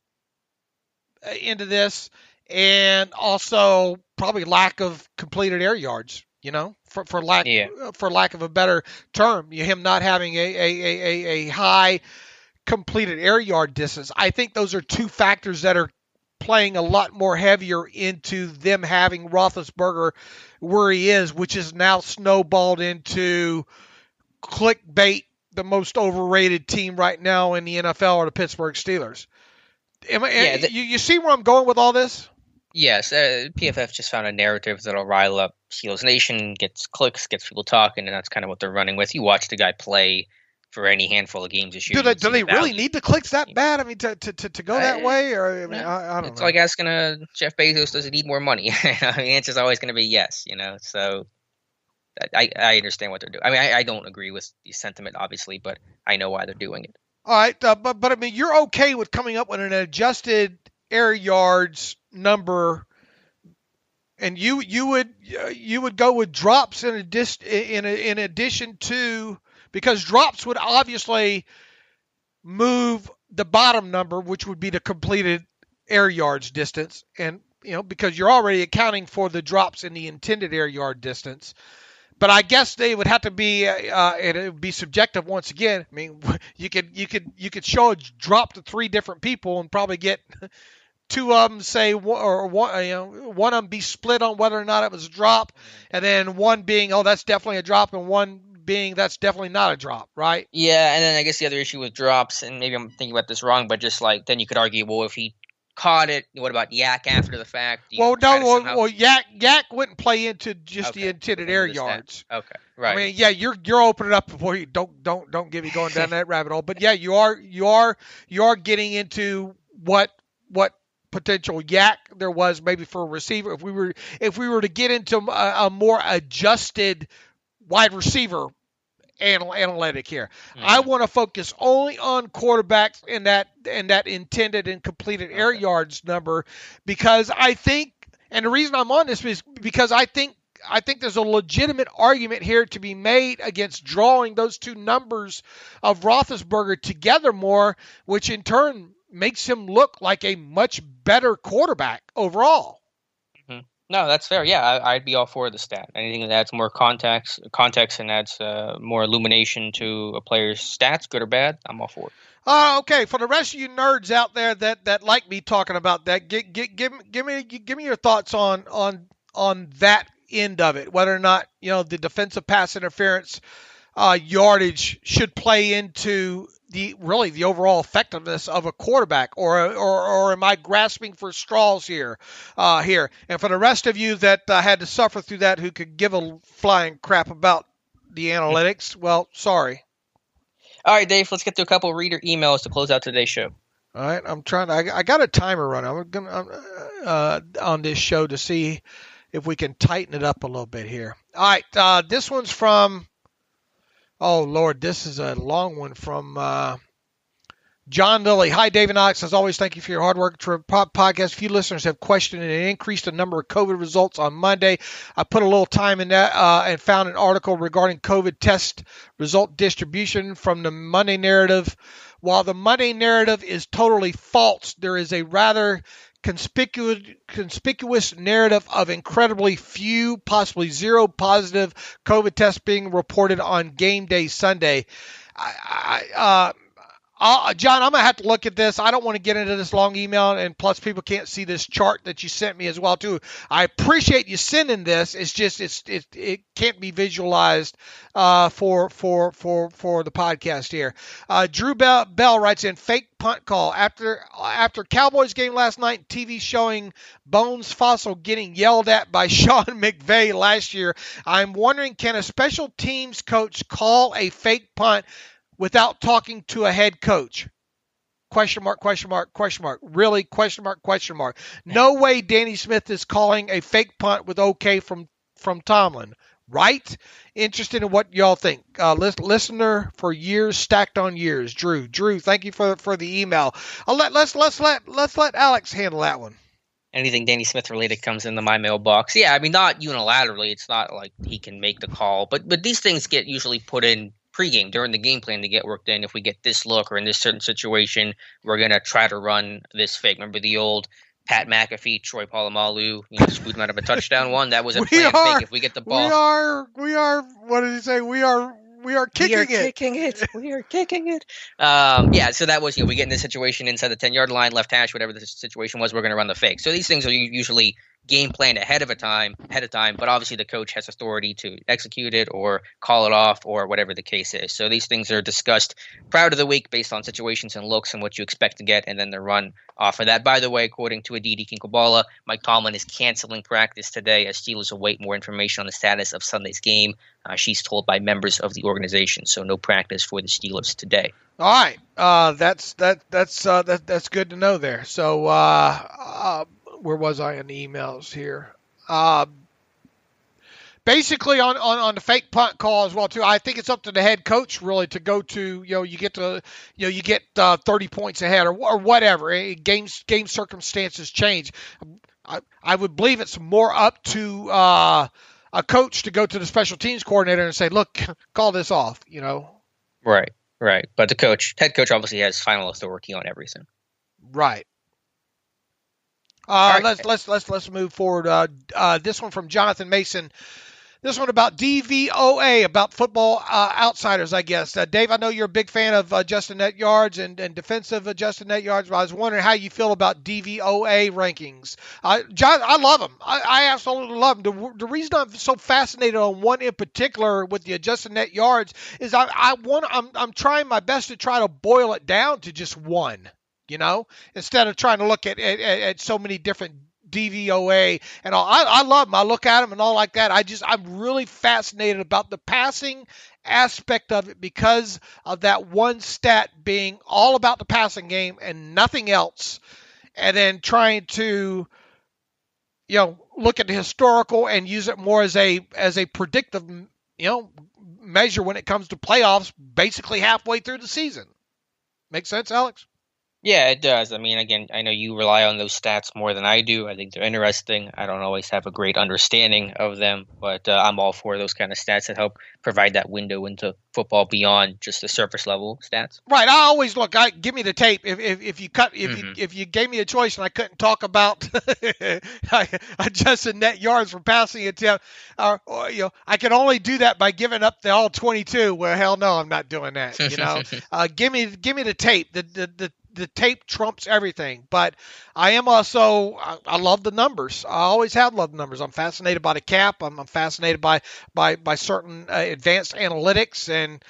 into this, and also probably lack of completed air yards, for lack of a better term, him not having a high completed air yard distance. I think those are two factors that are playing a lot more heavier into them having Roethlisberger where he is, which is now snowballed into clickbait. The most overrated team right now in the NFL are the Pittsburgh Steelers. You see where I'm going with all this? Yes, PFF just found a narrative that'll rile up Steelers Nation, gets clicks, gets people talking, and that's kind of what they're running with. You watch the guy play for any handful of games this year. Do they really need the clicks that bad? I mean, to go that way, or I don't know. It's like asking Jeff Bezos, does he need more money? The answer is always going to be yes. So I understand what they're doing. I mean, I don't agree with the sentiment, obviously, but I know why they're doing it. All right, but I mean, you're okay with coming up with an adjusted air yards number, and you would go with drops in addition to, because drops would obviously move the bottom number, which would be the completed air yards distance, and because you're already accounting for the drops in the intended air yard distance. But I guess they would have to be, and it would be subjective once again. I mean, you could show a drop to three different people and probably get two of them say, or one of them be split on whether or not it was a drop, and then one being, oh, that's definitely a drop, and one being, that's definitely not a drop, right? Yeah, and then I guess the other issue with drops, and maybe I'm thinking about this wrong, but just like then you could argue, well, if he caught it, what about Yak after the fact? Yak wouldn't play into just the intended air yards. Okay, right. I mean, yeah, you're opening up before you don't get me going down that rabbit hole. But yeah, you are getting into what potential yak there was maybe for a receiver if we were to get into a more adjusted wide receiver analytic here. Mm-hmm. I want to focus only on quarterbacks in that intended and completed air yards number, because I think, and the reason I'm on this is because I think there's a legitimate argument here to be made against drawing those two numbers of Roethlisberger together more, which in turn makes him look like a much better quarterback overall. No, that's fair. Yeah, I'd be all for the stat. Anything that adds more context and adds more illumination to a player's stats, good or bad, I'm all for it. Okay, for the rest of you nerds out there that like me talking about that, give me your thoughts on that end of it. Whether or not the defensive pass interference yardage should play into the overall effectiveness of a quarterback, or am I grasping for straws here? And for the rest of you that had to suffer through that, who could give a flying crap about the analytics, well, sorry. All right, Dave, let's get to a couple reader emails to close out today's show. All right, I'm trying to. I got a timer running. I'm gonna on this show to see if we can tighten it up a little bit here. All right, this one's from. Oh Lord, this is a long one from John Lilly. Hi, Dave and Alex. As always, thank you for your hard work for podcast. A few listeners have questioned and increased the number of COVID results on Monday. I put a little time in that and found an article regarding COVID test result distribution from the Monday narrative. While the Monday narrative is totally false, there is a rather conspicuous narrative of incredibly few, possibly zero positive COVID tests being reported on game day Sunday. John, I'm going to have to look at this. I don't want to get into this long email, and plus people can't see this chart that you sent me as well, too. I appreciate you sending this. It's just it can't be visualized for the podcast here. Drew Bell writes in, fake punt call. After Cowboys game last night, TV showing Bones Fossil getting yelled at by Sean McVay last year, I'm wondering, can a special teams coach call a fake punt without talking to a head coach? Question mark, question mark, question mark. Really? Question mark, question mark. No way Danny Smith is calling a fake punt with okay from Tomlin. Right? Interested in what y'all think. Listener for years, stacked on years. Drew, thank you for the email. Let's let Alex handle that one. Anything Danny Smith related comes into my mailbox. Yeah, I mean, not unilaterally. It's not like he can make the call, but these things get usually put in pregame during the game plan to get worked in. If we get this look or in this certain situation, we're going to try to run this fake. Remember the old Pat McAfee, Troy Polamalu, scoot him out of a touchdown one? That was a plan fake. If we get the ball. We are, what did he say? We are kicking it. We are kicking it. Yeah, so that was, we get in this situation inside the 10-yard line, left hash, whatever the situation was, we're going to run the fake. So these things are usually game planned ahead of time, but obviously the coach has authority to execute it or call it off or whatever the case is. So these things are discussed prior to the week based on situations and looks and what you expect to get, and then they're run off of that. By the way, according to Aditi Kinkhabala, Mike Tomlin is canceling practice today as Steelers await more information on the status of Sunday's game. She's told by members of the organization, so no practice for the Steelers today. All right, that's good to know there. So where was I in the emails here? Basically on the fake punt call as well too. I think it's up to the head coach really to go to, you get 30 points ahead or whatever. Game circumstances change. I would believe it's more up to a coach to go to the special teams coordinator and say, look, call this off, Right. But the head coach obviously has final authority on everything. Right. Right. Let's move forward. This one from Jonathan Mason. This one about DVOA, about Football Outsiders, I guess. Dave, I know you're a big fan of adjusted net yards and defensive adjusted net yards, but I was wondering how you feel about DVOA rankings. John, I love them. I absolutely love them. The reason I'm so fascinated on one in particular with the adjusted net yards is I'm trying my best to try to boil it down to just one, instead of trying to look at so many different DVOA and all. I love them. I look at them and all like that. I'm really fascinated about the passing aspect of it because of that one stat being all about the passing game and nothing else. And then trying to, look at the historical and use it more as a predictive, measure when it comes to playoffs, basically halfway through the season. Make sense, Alex? Yeah, it does. I mean, again, I know you rely on those stats more than I do. I think they're interesting. I don't always have a great understanding of them, but I'm all for those kind of stats that help provide that window into football beyond just the surface level stats. Right. I always look. Give me the tape. If you gave me a choice and I couldn't talk about adjusted net yards for passing attempt, or I can only do that by giving up the all 22. Well, hell no, I'm not doing that. Give me the tape. The tape trumps everything, but I am also, I love the numbers. I always have loved the numbers. I'm fascinated by the cap. I'm fascinated by certain advanced analytics and,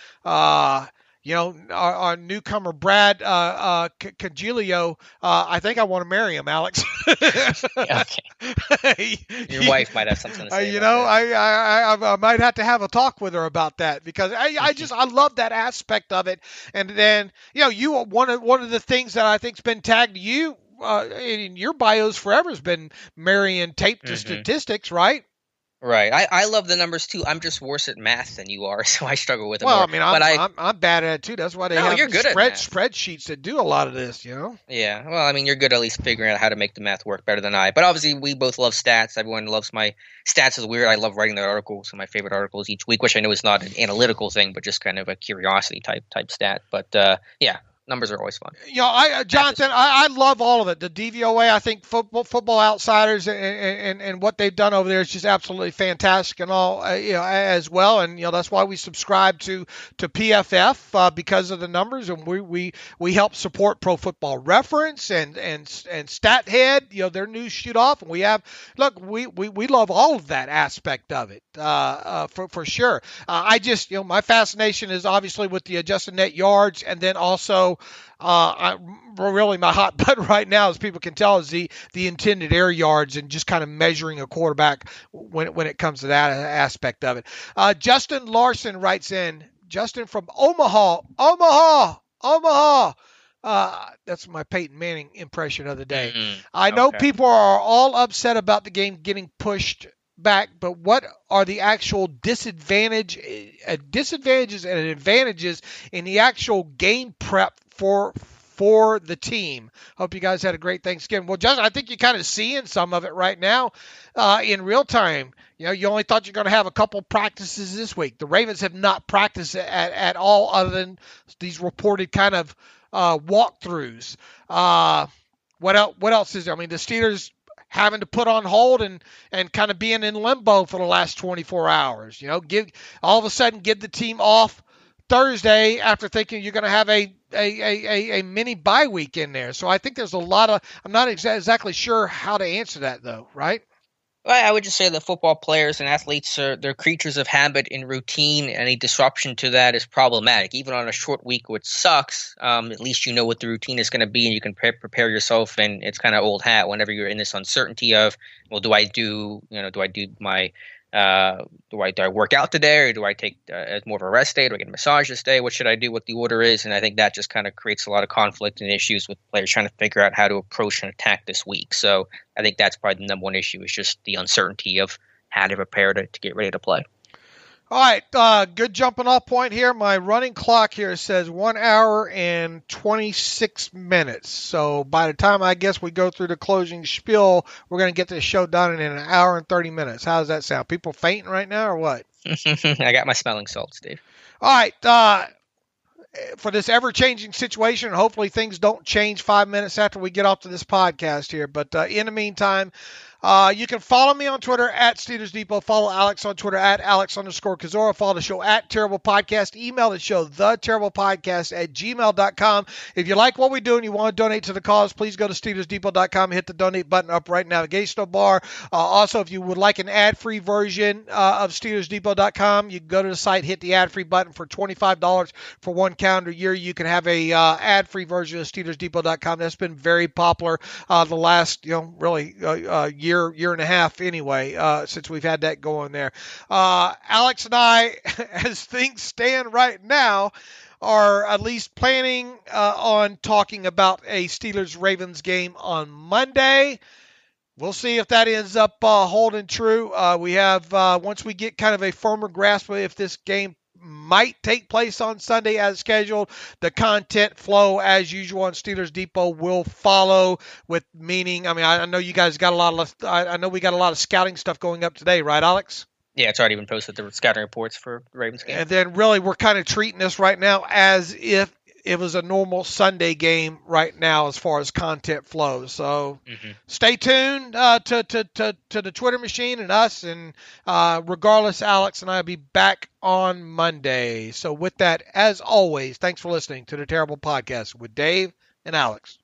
our newcomer Brad Cagilio, I think I want to marry him, Alex. Okay. Your wife might have something to say. I might have to have a talk with her about that, because I love that aspect of it. And then one of the things that I think's been tagged to you in your bios forever has been marrying tape to statistics, right? Right. I love the numbers too. I'm just worse at math than you are, so I struggle with it more. Well, I mean, I'm bad at it too. That's why they have spreadsheets that do a lot of this, Yeah. Well, I mean, you're good at least figuring out how to make the math work better than I. But obviously, we both love stats. Everyone loves my stats. Is weird. I love writing the articles, and my favorite articles each week, which I know is not an analytical thing, but just kind of a curiosity type stat. But yeah. Numbers are always fun. Jonathan, I love all of it. The DVOA, I think Football Outsiders and what they've done over there is just absolutely fantastic and all, as well. And that's why we subscribe to PFF because of the numbers, and we help support Pro Football Reference and StatHead, their news shoot off. And we love all of that aspect of it for sure. I just my fascination is obviously with the adjusted net yards, and then also. Really my hot button right now, as people can tell, is the intended air yards and just kind of measuring a quarterback when it comes to that aspect of it. Justin Larson writes in. Justin from Omaha. That's my Peyton Manning impression of the day. Mm-hmm. I know people are all upset about the game getting pushed back, but what are the actual disadvantages and advantages in the actual game prep for the team? Hope you guys had a great Thanksgiving. Well, Justin, I think you're kind of seeing some of it right now in real time. You only thought you're going to have a couple practices this week. The Ravens have not practiced at all other than these reported kind of walkthroughs. What else is there? I mean, the Steelers having to put on hold and kind of being in limbo for the last 24 hours. Give the team off Thursday after thinking you're going to have a mini bye week in there. So I think there's a lot of – I'm not exactly sure how to answer that, though, right? Well, I would just say that football players and athletes they're creatures of habit and routine. Any disruption to that is problematic. Even on a short week, which sucks, at least you know what the routine is going to be, and you can prepare yourself. And it's kind of old hat whenever you're in this uncertainty of, well, do I work out today, or do I take as more of a rest day? Do I get a massage this day? What should I do? What the order is? And I think that just kind of creates a lot of conflict and issues with players trying to figure out how to approach an attack this week. So I think that's probably the number one issue, is just the uncertainty of how to prepare to get ready to play. All right, good jumping off point here. My running clock here says 1 hour and 26 minutes. So by the time I guess we go through the closing spiel, we're going to get this show done in an hour and 30 minutes. How does that sound? People fainting right now or what? I got my smelling salts, Dave. All right, for this ever-changing situation, hopefully things don't change 5 minutes after we get off to this podcast here. But in the meantime, you can follow me on Twitter at Steelers Depot. Follow Alex on Twitter at Alex_Kozora. Follow the show at Terrible Podcast. Email the show, theterriblepodcast@gmail.com. If you like what we do and you want to donate to the cause, please go to SteelersDepot.com and hit the donate button up right navigational bar. Also, if you would like an ad-free version of SteelersDepot.com, you can go to the site, hit the ad-free button for $25 for 1 calendar year. You can have a ad-free version of SteelersDepot.com. That's been very popular the last, really year and a half anyway, since we've had that going there. Alex and I, as things stand right now, are at least planning on talking about a Steelers-Ravens game on Monday. We'll see if that ends up holding true. We have, once we get kind of a firmer grasp of if this game might take place on Sunday as scheduled, the content flow as usual on Steelers Depot will follow, with meaning, I know you guys got I know we got a lot of scouting stuff going up today, right, Alex? Yeah, it's already been posted, the scouting reports for the Ravens game. And then really we're kind of treating this right now as if it was a normal Sunday game right now as far as content flows. So stay tuned to the Twitter machine and us. And regardless, Alex and I will be back on Monday. So with that, as always, thanks for listening to the Terrible Podcast with Dave and Alex.